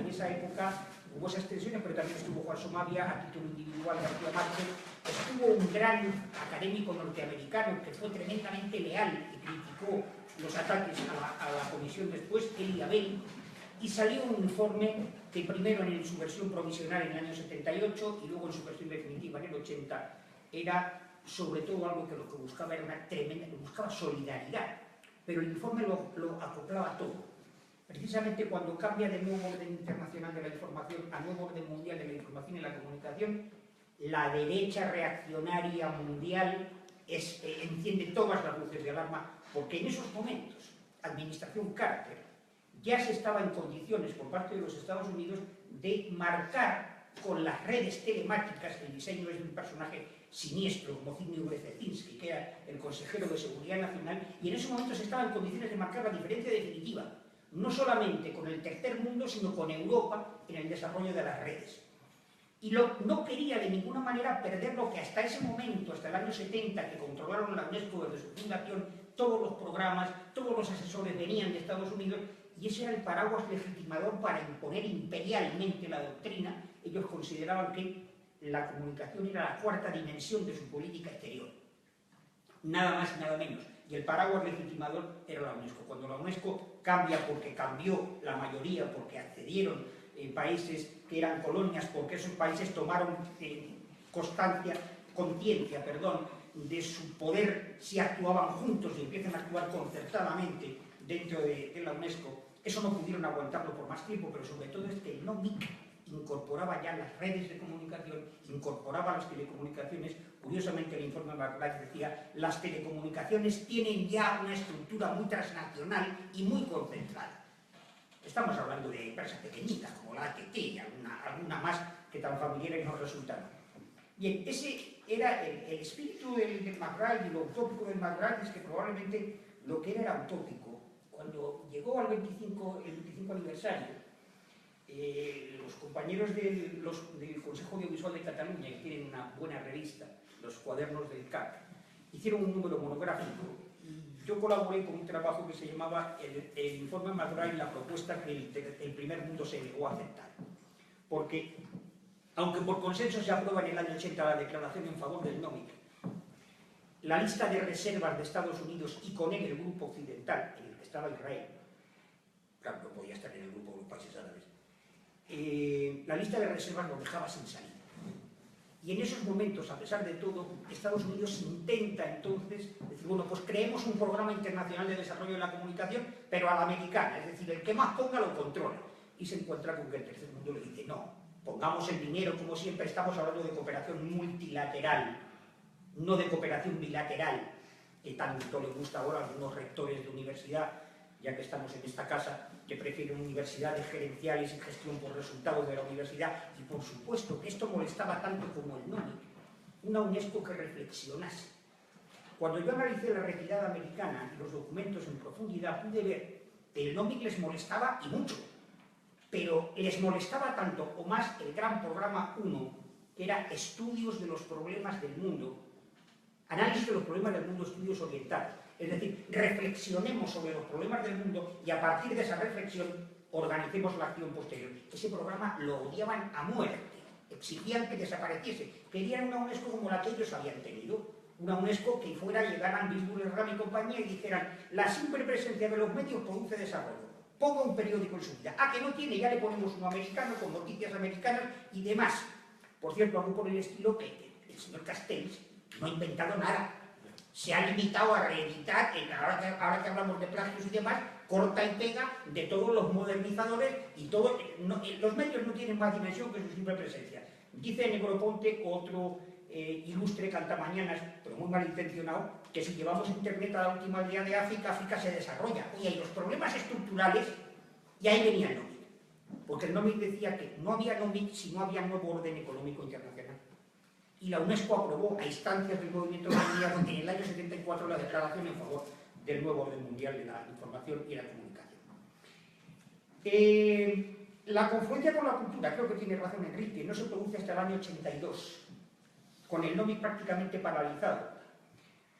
esa época, hubo esas tensiones, pero también estuvo Juan Somavia a título individual, García Márquez, estuvo un gran académico norteamericano que fue tremendamente leal y criticó los ataques a la comisión después, Elie Abel, y salió un informe que primero en su versión provisional en el año 78 y luego en su versión definitiva en el 80 era sobre todo algo que lo que buscaba era una tremenda, buscaba solidaridad, pero el informe lo acoplaba todo. Precisamente cuando cambia de nuevo orden internacional de la información a nuevo orden mundial de la información y la comunicación, la derecha reaccionaria mundial enciende todas las luces de alarma, porque en esos momentos, administración Carter ya se estaba en condiciones por parte de los Estados Unidos de marcar con las redes telemáticas. El diseño es de un personaje siniestro como Zbigniew Brzezinski, que era el consejero de Seguridad Nacional, y en ese momento se estaba en condiciones de marcar la diferencia definitiva, no solamente con el tercer mundo, sino con Europa en el desarrollo de las redes. Y no quería de ninguna manera perder lo que hasta ese momento, hasta el año 70, que controlaron la UNESCO desde su fundación, todos los programas, todos los asesores venían de Estados Unidos, y ese era el paraguas legitimador para imponer imperialmente la doctrina. Ellos consideraban que la comunicación era la cuarta dimensión de su política exterior. Nada más y nada menos. Y el paraguas legitimador era la UNESCO. Cuando la UNESCO cambia porque cambió la mayoría, porque accedieron países que eran colonias, porque esos países tomaron conciencia, de su poder si actuaban juntos y empiezan a actuar concertadamente dentro de la UNESCO, eso no pudieron aguantarlo por más tiempo, pero sobre todo es que el NOMIC incorporaba ya las redes de comunicación, incorporaba las telecomunicaciones. Curiosamente el informe McBride decía, las telecomunicaciones tienen ya una estructura muy transnacional y muy concentrada. Estamos hablando de empresas pequeñitas como la AT&T y alguna más que tan familiares nos resultan. Bien, ese era el espíritu del McBride, y lo utópico del McBride es que probablemente lo que era utópico, cuando llegó al 25 aniversario, los compañeros del Consejo Audiovisual de Cataluña, que tienen una buena revista, los Cuadernos del CAC, hicieron un número monográfico. Yo colaboré con un trabajo que se llamaba el informe McBride, la propuesta que el primer mundo se negó a aceptar. Porque, aunque por consenso se aprueba en el año 80 la declaración en favor del NOMIC, la lista de reservas de Estados Unidos y con él el grupo occidental, en el que estaba Israel, claro, no podía estar en el grupo de los países árabes, la lista de reservas lo dejaba sin salida. Y Y en esos momentos, a pesar de todo, Estados Unidos intenta entonces decir, bueno, pues creemos un programa internacional de desarrollo de la comunicación, pero a la americana, es decir, el que más ponga lo controla. Y se encuentra con que el tercer mundo le dice, no, pongamos el dinero, como siempre estamos hablando de cooperación multilateral, no de cooperación bilateral, que tanto le gusta ahora a algunos rectores de universidad, ya que estamos en esta casa, que prefieren universidades gerenciales y gestión por resultados de la universidad, y por supuesto que esto molestaba tanto como el NOMIC, una UNESCO que reflexionase. Cuando yo analicé la retirada americana y los documentos en profundidad, pude ver que el NOMIC les molestaba y mucho, pero les molestaba tanto o más el gran programa 1, que era estudios de los problemas del mundo, análisis de los problemas del mundo, estudios orientales. Es decir, reflexionemos sobre los problemas del mundo y a partir de esa reflexión organicemos la acción posterior. Ese programa lo odiaban a muerte, exigían que desapareciese. Querían una UNESCO como la que ellos habían tenido, una UNESCO que fuera, llegaran Bisburg, Ram y compañía y dijeran, la simple presencia de los medios produce desarrollo. Ponga un periódico en su vida. Ah, que no tiene, ya le ponemos uno americano con noticias americanas y demás. Por cierto, algo por el estilo que el señor Castells no ha inventado nada. Se ha limitado a reeditar, ahora que hablamos de plagios y demás, corta y pega de todos los modernizadores y todo, los medios no tienen más dimensión que su simple presencia. Dice Negroponte, otro ilustre cantamañanas, pero muy malintencionado, que si llevamos internet a la última aldea de África, África se desarrolla. Oye, hay los problemas estructurales, y ahí venía el NOMIC. Porque el NOMIC decía que no había NOMIC si no había nuevo orden económico internacional. Y la UNESCO aprobó a instancias del movimiento mundial en el año 74 la declaración en favor del nuevo orden mundial de la información y la comunicación. La confluencia con la cultura, creo que tiene razón Enrique, no se produce hasta el año 82, con el NOMIC prácticamente paralizado,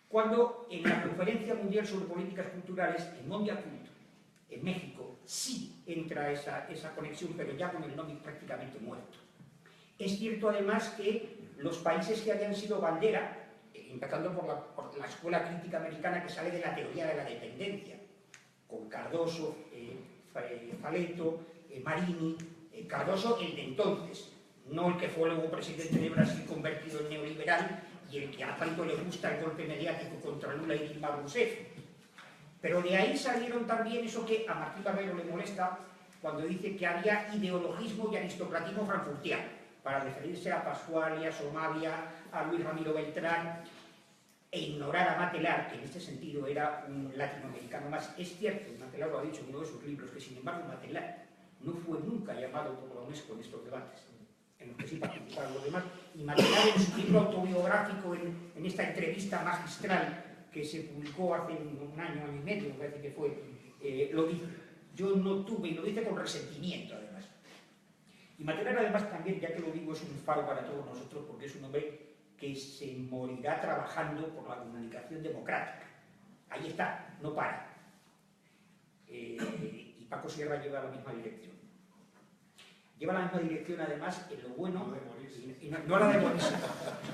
cuando en la Conferencia Mundial sobre Políticas Culturales, en Mondiacult, en México, sí entra esa conexión, pero ya con el NOMIC prácticamente muerto. Es cierto además que los países que habían sido bandera, empezando por la escuela crítica americana que sale de la teoría de la dependencia, con Cardoso, Faleto, Marini, Cardoso el de entonces, no el que fue luego presidente de Brasil convertido en neoliberal y el que a tanto le gusta el golpe mediático contra Lula y Dilma Rousseff. Pero de ahí salieron también eso que a Martín Barrero le molesta cuando dice que había ideologismo y aristocratismo frankfurtiano, para referirse a Pascual y a Somavia, a Luis Ramiro Beltrán, e ignorar a Matelar, que en este sentido era un latinoamericano más. Es cierto, Matelar lo ha dicho en uno de sus libros, que sin embargo Matelar no fue nunca llamado por la UNESCO en estos debates, en los que sí participaron los demás, y Matelar en su libro autobiográfico, en esta entrevista magistral que se publicó hace un año y medio, me parece que fue, lo dice. Yo no tuve, y lo dice con resentimiento además. Y Matelar además también, ya que lo digo, es un faro para todos nosotros, porque es un hombre que se morirá trabajando por la comunicación democrática. Ahí está, no para. Y Paco Sierra lleva la misma dirección. Lleva la misma dirección además en lo bueno, no la de morirse,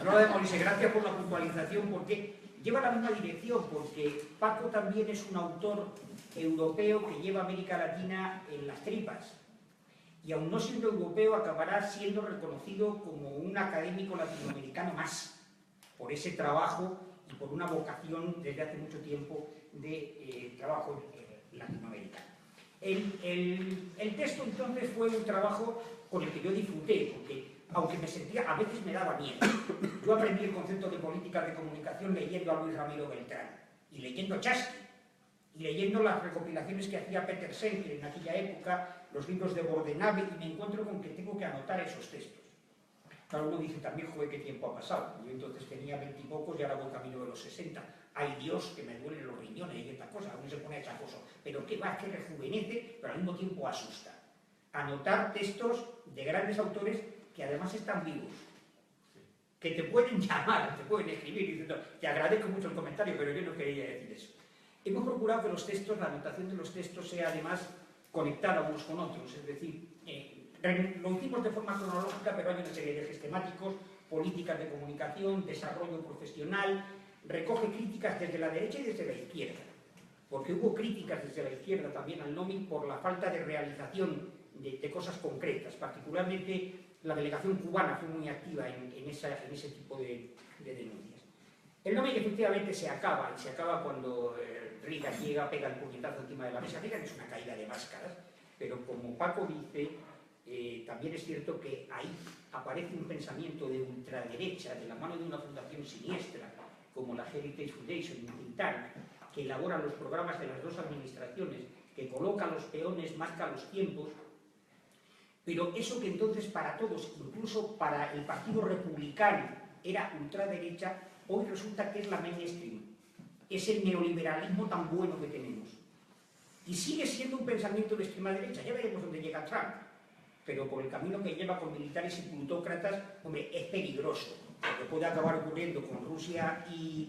no la de morirse. Gracias por la puntualización, porque lleva la misma dirección, porque Paco también es un autor europeo que lleva América Latina en las tripas. Y aun no siendo europeo, acabará siendo reconocido como un académico latinoamericano más, por ese trabajo y por una vocación desde hace mucho tiempo de trabajo latinoamericano. El texto entonces fue un trabajo con el que yo disfruté, porque aunque me sentía, a veces me daba miedo. Yo aprendí el concepto de políticas de comunicación leyendo a Luis Ramiro Beltrán, y leyendo Chasky, y leyendo las recopilaciones que hacía Peter Senker en aquella época, los libros de Bordenave, y me encuentro con que tengo que anotar esos textos. Claro, uno dice también, joder, qué tiempo ha pasado. Yo entonces tenía 20 y pocos y ahora voy camino de los 60. Ay Dios, que me duelen los riñones y esta cosa, uno se pone chacoso. Pero qué va, que rejuvenece, pero al mismo tiempo asusta. Anotar textos de grandes autores que además están vivos, que te pueden llamar, te pueden escribir diciendo, te agradezco mucho el comentario, pero yo no quería decir eso. Hemos procurado que los textos, la anotación de los textos sea además conectada unos con otros, es decir, lo hicimos de forma cronológica, pero hay una serie de ejes temáticos, políticas de comunicación, desarrollo profesional, recoge críticas desde la derecha y desde la izquierda, porque hubo críticas desde la izquierda también al NOMIC por la falta de realización de cosas concretas, particularmente la delegación cubana fue muy activa en ese tipo de denuncias. El NOMIC efectivamente se acaba, y se acaba cuando Reagan llega, pega el puñetazo encima de la mesa. Reagan es una caída de máscaras, pero como Paco dice, también es cierto que ahí aparece un pensamiento de ultraderecha de la mano de una fundación siniestra, como la Heritage Foundation, un think tank, que elabora los programas de las dos administraciones, que coloca los peones, marca los tiempos, pero eso que entonces para todos, incluso para el Partido Republicano, era ultraderecha, hoy resulta que es la mainstream. Es el neoliberalismo tan bueno que tenemos. Y sigue siendo un pensamiento de extrema derecha. Ya veremos dónde llega Trump. Pero por el camino que lleva con militares y plutócratas, hombre, es peligroso. Porque puede acabar ocurriendo con Rusia y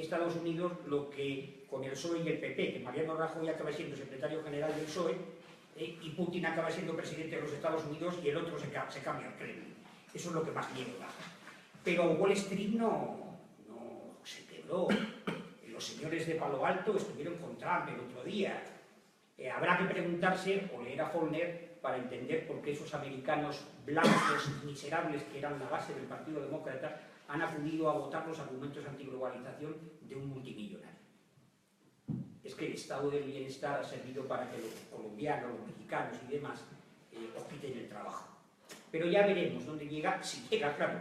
Estados Unidos lo que con el PSOE y el PP, que Mariano Rajoy acaba siendo secretario general del PSOE y Putin acaba siendo presidente de los Estados Unidos y el otro se cambia al Kremlin. Eso es lo que más miedo da. Pero Wall Street no se quebró. Los señores de Palo Alto estuvieron con Trump el otro día. Habrá que preguntarse o leer a Follner para entender por qué esos americanos blancos miserables que eran la base del Partido Demócrata han acudido a votar los argumentos antiglobalización de un multimillonario. Es que el estado del bienestar ha servido para que los colombianos, los mexicanos y demás os quiten el trabajo. Pero ya veremos dónde llega, si llega, claro.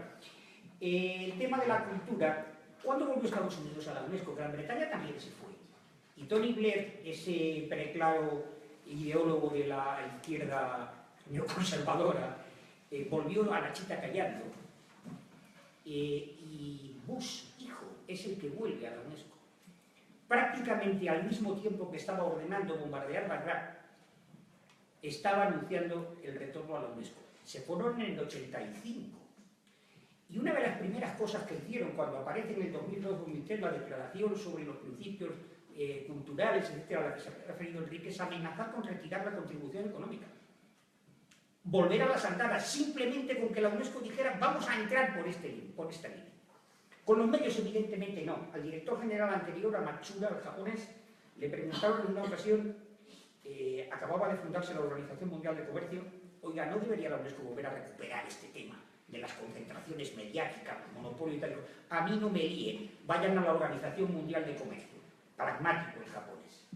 El tema de la cultura, ¿cuándo volvió Estados Unidos a la UNESCO? Gran Bretaña también se fue. Y Tony Blair, ese preclaro ideólogo de la izquierda neoconservadora, volvió a la chita callando. Y Bush, hijo, es el que vuelve a la UNESCO. Prácticamente al mismo tiempo que estaba ordenando bombardear Bagdad, estaba anunciando el retorno a la UNESCO. Se fueron en el 85. Y una de las primeras cosas que hicieron cuando aparece en el 2002-2003 la declaración sobre los principios culturales, etcétera, a la que se ha referido Enrique, es amenazar con retirar la contribución económica. Volver a las andadas, simplemente con que la UNESCO dijera vamos a entrar por esta línea. Con los medios, evidentemente, no. Al director general anterior, a Matsuda, el japonés, le preguntaron en una ocasión, acababa de fundarse la Organización Mundial de Comercio, oiga, ¿no debería la UNESCO volver a recuperar este tema de las concentraciones mediáticas, el monopolio y tal? A mí no me líen, vayan a la Organización Mundial de Comercio. Pragmático el japonés.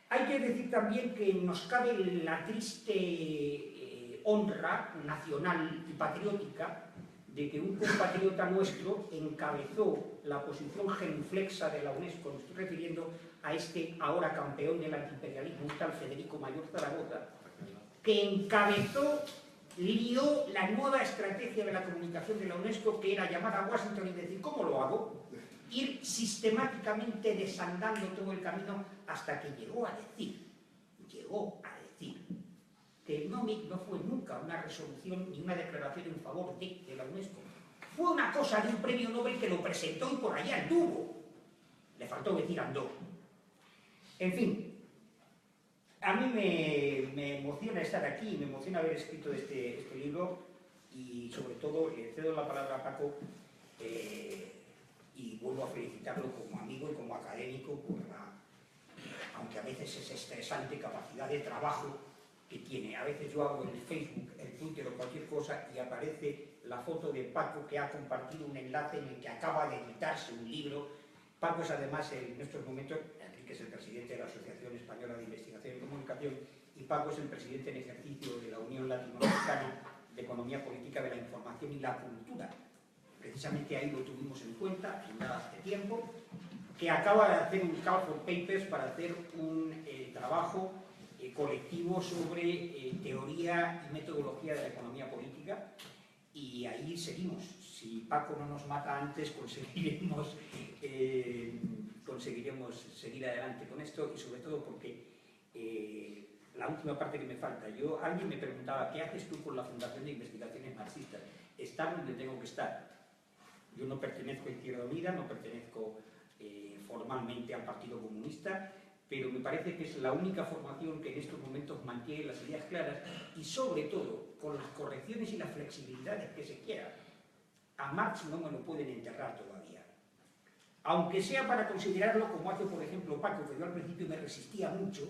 Hay que decir también que nos cabe la triste honra nacional y patriótica de que un compatriota nuestro encabezó la posición genuflexa de la UNESCO, me estoy refiriendo a este ahora campeón del antiimperialismo, tal Federico Mayor Zaragoza, que encabezó, lió la nueva estrategia de la comunicación de la UNESCO, que era llamar a Washington y decir, ¿cómo lo hago? Ir sistemáticamente desandando todo el camino hasta que llegó a decir que el NOMIC no fue nunca una resolución ni una declaración en favor de la UNESCO. Fue una cosa de un premio Nobel que lo presentó y por allá anduvo. Le faltó decir andó. En fin, a mí me emociona estar aquí, me emociona haber escrito este libro y sobre todo le cedo la palabra a Paco y vuelvo a felicitarlo como amigo y como académico por la, aunque a veces es estresante, capacidad de trabajo que tiene. A veces yo hago en el Facebook, el Twitter o cualquier cosa y aparece la foto de Paco que ha compartido un enlace en el que acaba de editarse un libro. Paco es además en estos momentos, Enrique es el presidente de la Asociación Española de Investigación y Comunicación y Paco es el presidente en ejercicio de la Unión Latinoamericana de Economía Política de la Información y la Cultura. Precisamente ahí lo tuvimos en cuenta, hace tiempo, que acaba de hacer un call for papers para hacer un trabajo colectivo sobre teoría y metodología de la economía política y ahí seguimos. Si Paco no nos mata antes, conseguiremos seguir adelante con esto y sobre todo porque la última parte que me falta. Alguien me preguntaba, ¿qué haces tú con la Fundación de Investigaciones Marxistas? Estar donde tengo que estar. Yo no pertenezco a Izquierda Unida, no pertenezco formalmente al Partido Comunista, pero me parece que es la única formación que en estos momentos mantiene las ideas claras y sobre todo con las correcciones y las flexibilidades que se quieran. A Marx no me lo pueden enterrar todavía. Aunque sea para considerarlo como hace por ejemplo Paco, que yo al principio me resistía mucho,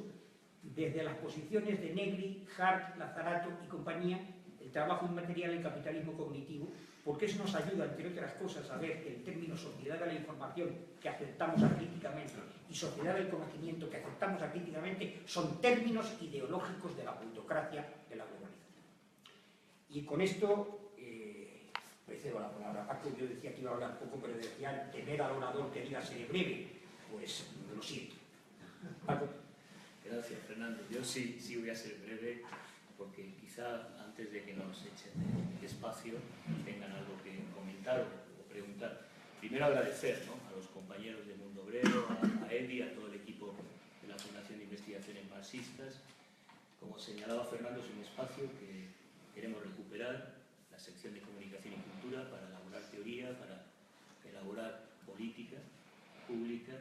desde las posiciones de Negri, Hart, Lazzarato y compañía, el trabajo inmaterial y el capitalismo cognitivo, porque eso nos ayuda, entre otras cosas, a ver que el término sociedad de la información que aceptamos acríticamente y sociedad del conocimiento que aceptamos acríticamente son términos ideológicos de la plutocracia de la globalización. Y con esto le cedo la palabra a Paco. Yo decía que iba a hablar poco, pero decía temer al orador que diga seré breve, pues lo siento. Paco. Gracias, Fernando. Yo sí voy a ser breve, porque quizá antes de que nos echen de espacio tengan algo que comentar o preguntar. Primero agradecer, ¿no?, a los compañeros de Mundo Obrero, a Edi, a todo el equipo de la Fundación de Investigaciones Marxistas. Como señalaba Fernando, es un espacio que queremos recuperar, la sección de Comunicación y Cultura, para elaborar teoría, para elaborar política pública.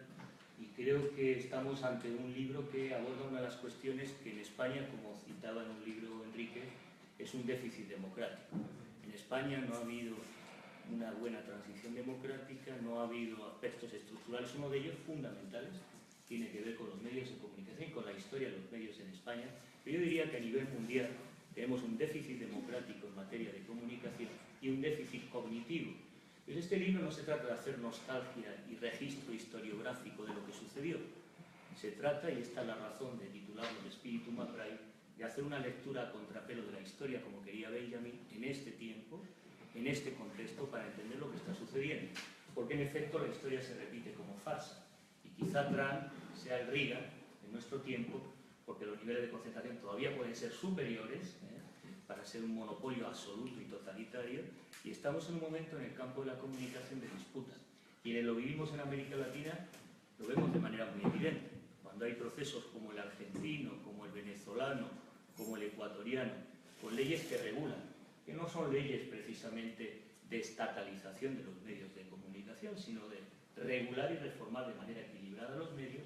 Y creo que estamos ante un libro que aborda una de las cuestiones que en España, como citaba en un libro Enrique, es un déficit democrático. En España no ha habido una buena transición democrática, no ha habido aspectos estructurales. Uno de ellos, fundamentales, tiene que ver con los medios de comunicación y con la historia de los medios en España. Pero yo diría que a nivel mundial tenemos un déficit democrático en materia de comunicación y un déficit cognitivo. Pues este libro no se trata de hacer nostalgia y registro historiográfico de lo que sucedió. Se trata, y esta es la razón de titularlo de Espíritu Macrae, de hacer una lectura a contrapelo de la historia, como quería Benjamin, en este tiempo, en este contexto, para entender lo que está sucediendo. Porque en efecto la historia se repite como farsa. Y quizá Trump sea el Reagan en nuestro tiempo, porque los niveles de concentración todavía pueden ser superiores, para ser un monopolio absoluto y totalitario, y estamos en un momento en el campo de la comunicación de disputa. Quienes lo vivimos en América Latina lo vemos de manera muy evidente. Cuando hay procesos como el argentino, como el venezolano, como el ecuatoriano, con leyes que regulan, que no son leyes precisamente de estatalización de los medios de comunicación, sino de regular y reformar de manera equilibrada los medios,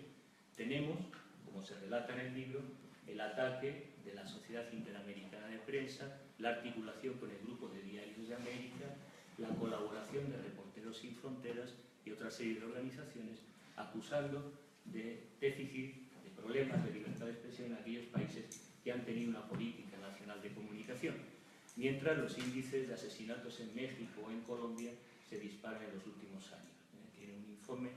tenemos, como se relata en el libro, el ataque de la Sociedad Interamericana de Prensa, la articulación con el Grupo de Diarios de América, la colaboración de Reporteros Sin Fronteras y otra serie de organizaciones acusando de déficit, de problemas de libertad de expresión en aquellos países que han tenido una política nacional de comunicación, mientras los índices de asesinatos en México o en Colombia se disparan en los últimos años. Tiene un informe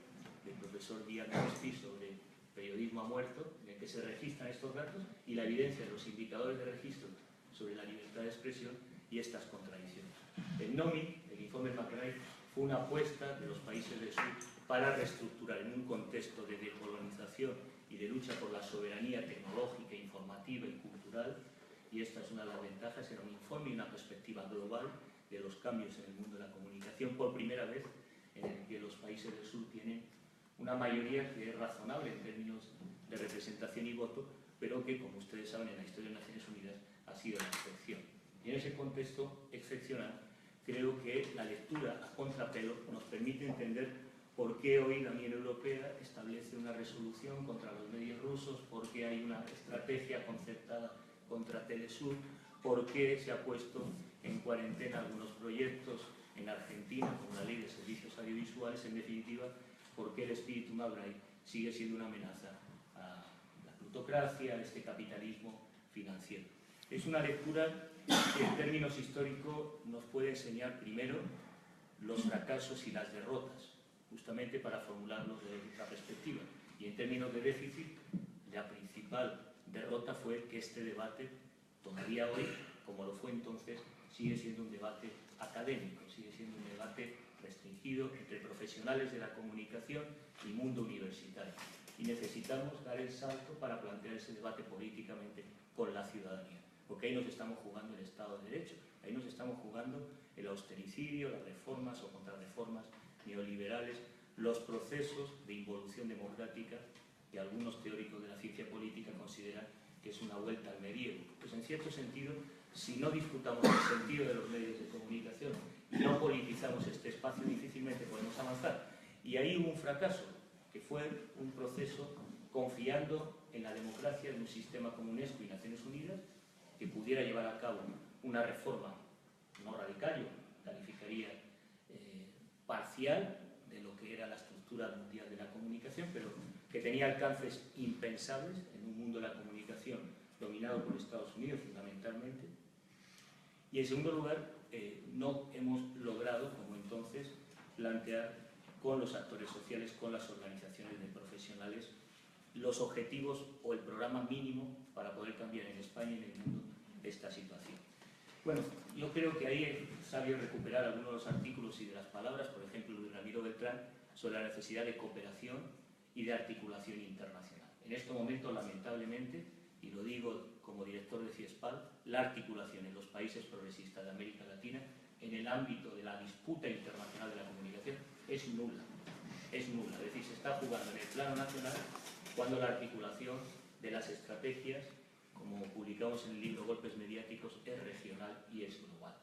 del profesor Díaz Crespi sobre periodismo a muerto, en el que se registran estos datos y la evidencia de los indicadores de registro sobre la libertad de expresión y estas contradicciones. El NOMI, el informe Macrae, fue una apuesta de los países del sur para reestructurar en un contexto de decolonización y de lucha por la soberanía tecnológica, informativa y cultural, y esta es una de las ventajas, era un informe y una perspectiva global de los cambios en el mundo de la comunicación, por primera vez en el que los países del sur tienen una mayoría que es razonable en términos de representación y voto, pero que, como ustedes saben, en la historia de Naciones Unidas ha sido la excepción. Y en ese contexto excepcional, creo que la lectura a contrapelo nos permite entender por qué hoy la Unión Europea establece una resolución contra los medios rusos, por qué hay una estrategia concertada contra Telesur, por qué se ha puesto en cuarentena algunos proyectos en Argentina, como la Ley de Servicios Audiovisuales, en definitiva, por qué el espíritu Macrae sigue siendo una amenaza a la plutocracia, a este capitalismo financiero. Es una lectura que en términos históricos nos puede enseñar primero los fracasos y las derrotas, justamente para formularlos desde otra perspectiva. Y en términos de déficit, la principal derrota fue que este debate, todavía hoy, como lo fue entonces, sigue siendo un debate académico, sigue siendo un debate restringido entre profesionales de la comunicación y mundo universitario. Y necesitamos dar el salto para plantear ese debate políticamente con la ciudadanía, porque ahí nos estamos jugando el Estado de Derecho, ahí nos estamos jugando el austericidio, las reformas o contrarreformas neoliberales, los procesos de involución democrática que algunos teóricos de la ciencia política consideran que es una vuelta al medievo. Pues en cierto sentido, si no disfrutamos el sentido de los medios de comunicación y no politizamos este espacio, difícilmente podemos avanzar. Y ahí hubo un fracaso, que fue un proceso confiando en la democracia de un sistema como UNESCO y Naciones Unidas, que pudiera llevar a cabo una reforma no radical, yo calificaría parcial de lo que era la estructura mundial de la comunicación, pero que tenía alcances impensables en un mundo de la comunicación dominado por Estados Unidos fundamentalmente, Y en segundo lugar, no hemos logrado, como entonces, plantear con los actores sociales, con las organizaciones de profesionales, los objetivos o el programa mínimo para poder cambiar en España y en el mundo esta situación. Bueno, yo creo que ahí es sabio recuperar algunos de los artículos y de las palabras, por ejemplo, Luis Ramiro Beltrán, sobre la necesidad de cooperación y de articulación internacional. En este momento, lamentablemente, y lo digo como director de CIESPAL, la articulación en los países progresistas de América Latina en el ámbito de la disputa internacional de la comunicación es nula. Es nula, es decir, se está jugando en el plano nacional cuando la articulación de las estrategias, como publicamos en el libro Golpes Mediáticos, es regional y es global.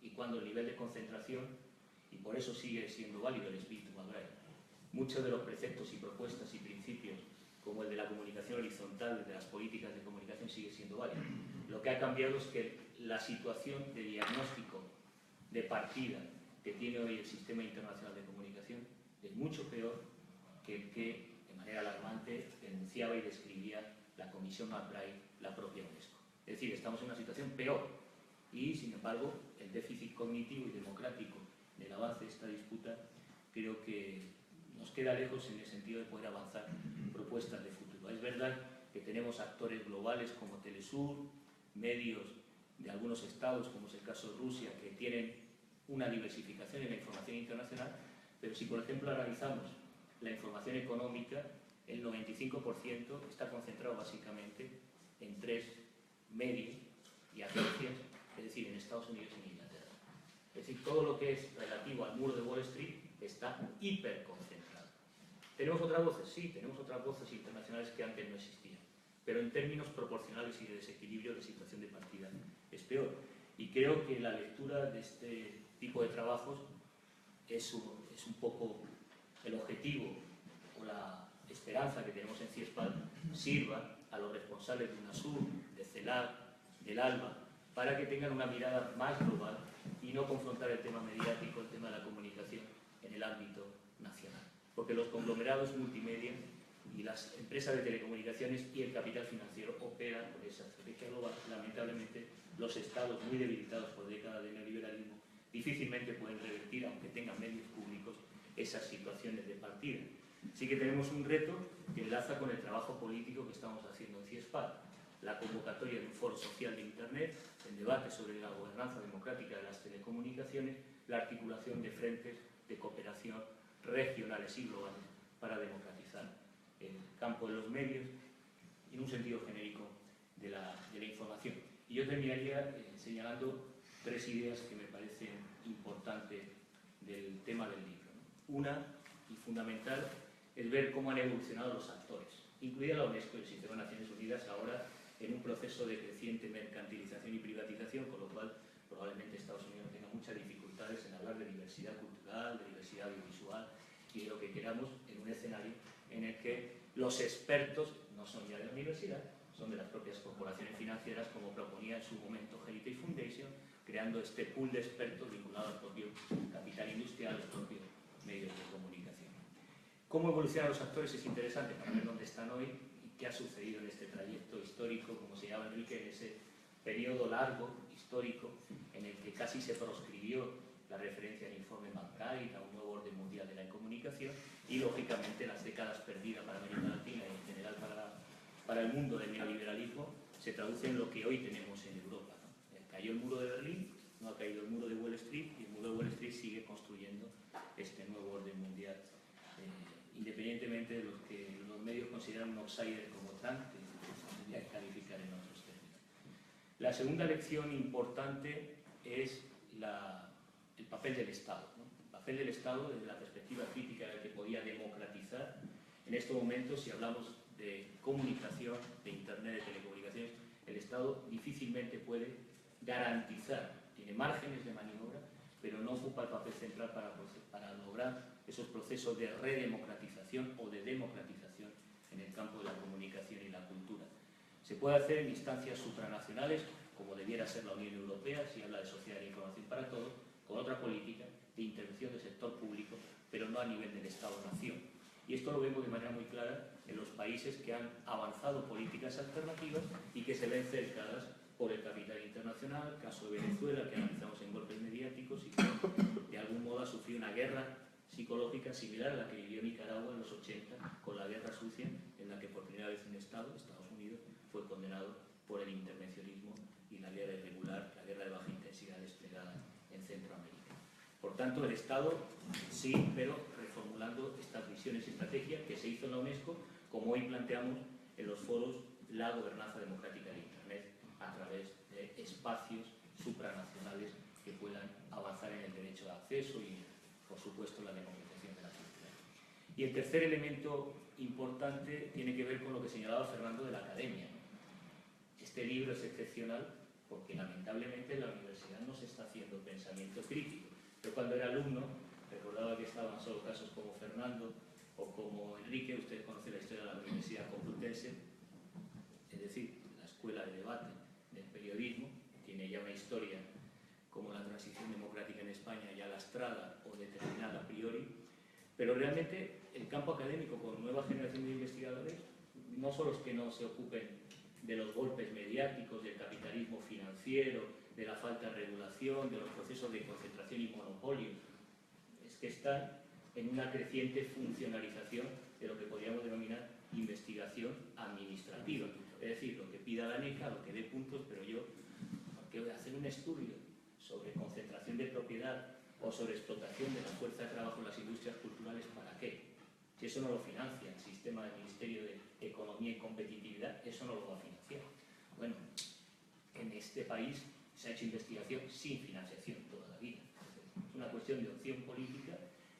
Y cuando el nivel de concentración, y por eso sigue siendo válido el espíritu McBride, muchos de los preceptos y propuestas y principios, como el de la comunicación horizontal, de las políticas de comunicación, sigue siendo válido. Lo que ha cambiado es que la situación de diagnóstico de partida que tiene hoy el sistema internacional de comunicación es mucho peor que el que, de manera alarmante, denunciaba y describía la Comisión McBride, la propia UNESCO. Es decir, estamos en una situación peor y, sin embargo, el déficit cognitivo y democrático del avance de esta disputa creo que nos queda lejos en el sentido de poder avanzar propuestas de futuro. Es verdad que tenemos actores globales como Telesur, medios de algunos estados, como es el caso de Rusia, que tienen una diversificación en la información internacional, pero si, por ejemplo, analizamos la información económica, el 95% está concentrado básicamente en 3 medios y agencias, es decir, en Estados Unidos y en Inglaterra. Es decir, todo lo que es relativo al muro de Wall Street está hiperconcentrado. ¿Tenemos otras voces? Sí, tenemos otras voces internacionales que antes no existían, pero en términos proporcionales y de desequilibrio de situación de partida es peor. Y creo que la lectura de este tipo de trabajos es un poco el objetivo o la esperanza que tenemos en CIESPAL sirva a los responsables de UNASUR, de CELAC, del ALBA, para que tengan una mirada más global y no confrontar el tema mediático, el tema de la comunicación en el ámbito nacional. Porque los conglomerados multimedia y las empresas de telecomunicaciones y el capital financiero operan con esa estrategia global. Lamentablemente, los estados muy debilitados por décadas de neoliberalismo difícilmente pueden revertir, aunque tengan medios públicos, esas situaciones de partida. Sí que tenemos un reto que enlaza con el trabajo político que estamos haciendo en CIESPAL, la convocatoria de un foro social de Internet, el debate sobre la gobernanza democrática de las telecomunicaciones, la articulación de frentes de cooperación regionales y globales para democratizar el campo de los medios y en un sentido genérico de la información. Y yo terminaría señalando 3 ideas que me parecen importantes del tema del libro, ¿no? Una, y fundamental, es ver cómo han evolucionado los actores, incluida la UNESCO y el Sistema de Naciones Unidas, ahora en un proceso de creciente mercantilización y privatización, con lo cual probablemente Estados Unidos tenga muchas dificultades en hablar de diversidad cultural, de diversidad audiovisual y de lo que queramos en un escenario en el que los expertos no son ya de la universidad, son de las propias corporaciones financieras, como proponía en su momento Heritage Foundation, creando este pool de expertos vinculado al propio capital industrial, al propio medios de comunicación. ¿Cómo evolucionan los actores? Es interesante para ver dónde están hoy y qué ha sucedido en este trayecto histórico, como se llama Enrique, en ese periodo largo, histórico, en el que casi se proscribió la referencia al informe McBride, a un nuevo orden mundial de la comunicación, y lógicamente las décadas perdidas para América Latina y en general para el mundo del neoliberalismo se traduce en lo que hoy tenemos en Europa, ¿no? Cayó el muro de Berlín, no ha caído el muro de Wall Street, y el muro de Wall Street sigue construyendo este nuevo orden mundial, independientemente de los que los medios consideran un outsider como Trump, que se tendría que calificar en otros términos. La segunda lección importante es el papel del Estado, ¿no? El papel del Estado desde la perspectiva crítica de que podía democratizar. En estos momentos, si hablamos de comunicación, de Internet, de telecomunicaciones, el Estado difícilmente puede garantizar, tiene márgenes de maniobra, pero no ocupa el papel central para lograr esos procesos de redemocratización o de democratización en el campo de la comunicación y la cultura. Se puede hacer en instancias supranacionales, como debiera ser la Unión Europea, si habla de sociedad de la información para todos, con otra política de intervención del sector público, pero no a nivel del Estado-nación. Y esto lo vemos de manera muy clara en los países que han avanzado políticas alternativas y que se ven cercadas por el capital internacional, caso de Venezuela, que analizamos en golpes mediáticos y que de algún modo ha sufrido una guerra psicológica similar a la que vivió Nicaragua en los 80 con la guerra sucia, en la que por primera vez un Estado, Estados Unidos, fue condenado por el intervencionismo y la guerra irregular, la guerra de baja intensidad desplegada en Centroamérica. Por tanto, el Estado sí, pero reformulando estas visiones y estrategias que se hizo en la UNESCO, como hoy planteamos en los foros la gobernanza democrática de Internet a través de espacios supranacionales que puedan avanzar en el derecho de acceso y, por supuesto, la democratización de la cultura. Y el tercer elemento importante tiene que ver con lo que señalaba Fernando de la academia. Este libro es excepcional porque lamentablemente en la universidad no se está haciendo pensamiento crítico. Yo cuando era alumno recordaba que estaban solo casos como Fernando o como Enrique, ustedes conocen la historia de la Universidad Complutense, es decir, la escuela de debate del periodismo, tiene ya una historia como la transición democrática en España ya lastrada o determinada a priori, pero realmente el campo académico con nueva generación de investigadores no son los que no se ocupen de los golpes mediáticos, del capitalismo financiero, de la falta de regulación, de los procesos de concentración y monopolio, es que están en una creciente funcionalización de lo que podríamos denominar investigación administrativa, es decir, lo que pida la ANECA, lo que dé puntos, pero yo, ¿por qué voy a hacer un estudio sobre concentración de propiedad o sobre explotación de la fuerza de trabajo en las industrias culturales? ¿Para qué? Si eso no lo financia el sistema del Ministerio de Economía y Competitividad, eso no lo va a financiar. Bueno, en este país se ha hecho investigación sin financiación toda la vida. Es una cuestión de opción política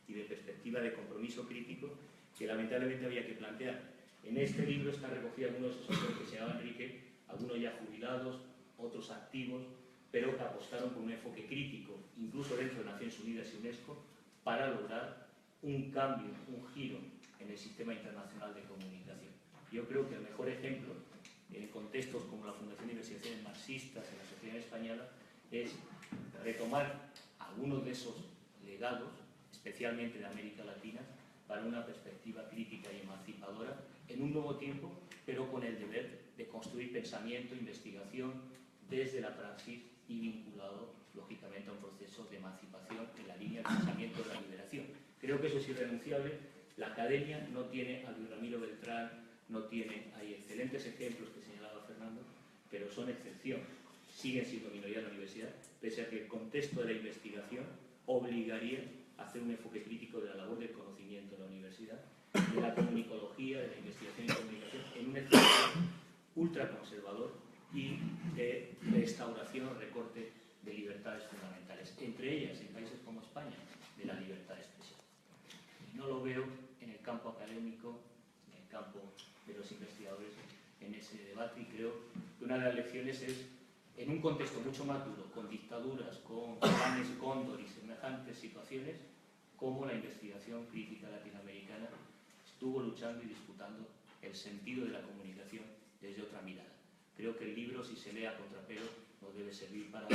y de perspectiva de compromiso crítico que lamentablemente había que plantear. En este libro están recogidos algunos de esos autores que se llama Enrique, algunos ya jubilados, otros activos, pero que apostaron por un enfoque crítico, incluso dentro de Naciones Unidas y UNESCO, para lograr un cambio, un giro en el sistema internacional de comunicación. Yo creo que el mejor ejemplo, en contextos como la Fundación de Investigaciones Marxistas en la sociedad española, es retomar algunos de esos legados, especialmente de América Latina, para una perspectiva crítica y emancipadora en un nuevo tiempo, pero con el deber de construir pensamiento, investigación desde la praxis y vinculado, lógicamente, a un proceso de emancipación en la línea del pensamiento de la liberación. Creo que eso es irrenunciable. La academia no tiene a Luis Ramiro Beltrán, no tiene, hay excelentes ejemplos que señalaba Fernando, pero son excepción. Siguen siendo minoría en la universidad, pese a que el contexto de la investigación obligaría a hacer un enfoque crítico de la labor del conocimiento en la universidad, de la comunicología, de la investigación y comunicación, en un escenario ultraconservador y de restauración o recorte de libertades fundamentales, entre ellas, en países como España, de la libertad de expresión. No lo veo en el campo académico, en el campo de los investigadores, en ese debate, y creo que una de las lecciones es, en un contexto mucho más duro, con dictaduras, con planes Cóndor y semejantes situaciones, cómo la investigación crítica latinoamericana estuvo luchando y disputando el sentido de la comunicación desde otra mirada. Creo que el libro, si se lee a contrapelo, nos debe servir para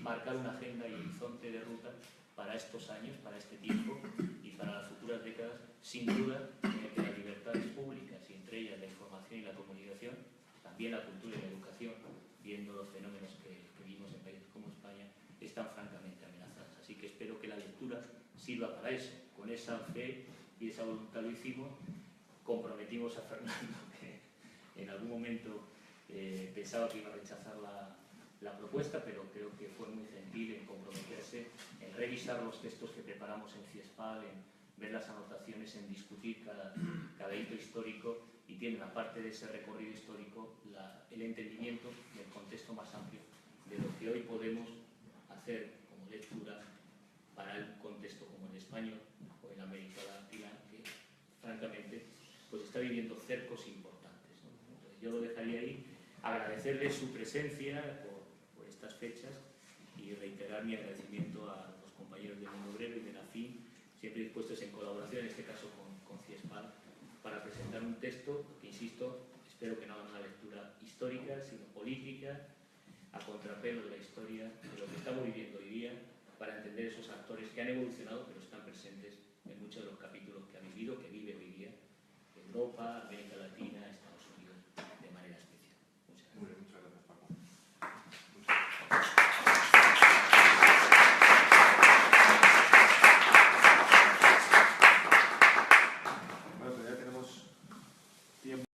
marcar una agenda y horizonte de ruta para estos años, para este tiempo y para las futuras décadas, sin duda, en el que las libertades públicas, y entre ellas la información y la comunicación, también la cultura y la educación, viendo los fenómenos que vimos en países como España, están francamente amenazadas. Así que espero que la lectura sirva para eso. Con esa fe y esa voluntad lo hicimos. Comprometimos a Fernando, que en algún momento pensaba que iba a rechazar la propuesta, pero creo que fue muy gentil en comprometerse, en revisar los textos que preparamos en CIESPAL, en ver las anotaciones, en discutir cada hito histórico, y tiene, aparte de ese recorrido histórico, el entendimiento del contexto más amplio de lo que hoy podemos hacer como lectura para el contexto como el español o en América Latina, que francamente pues está viviendo cercos importantes, ¿no? Entonces, yo lo dejaría ahí, agradecerle su presencia por estas fechas y reiterar mi agradecimiento a los compañeros del Mundo Obrero y de la FIN, siempre dispuestos en colaboración, en este caso con CIESPAL, para presentar un texto que, insisto, espero que no haga una lectura histórica, sino política, a contrapelo de la historia, de lo que estamos viviendo hoy día, para entender esos actores que han evolucionado, pero están presentes en muchos de los capítulos que ha vivido, que vive hoy día Europa, América Latina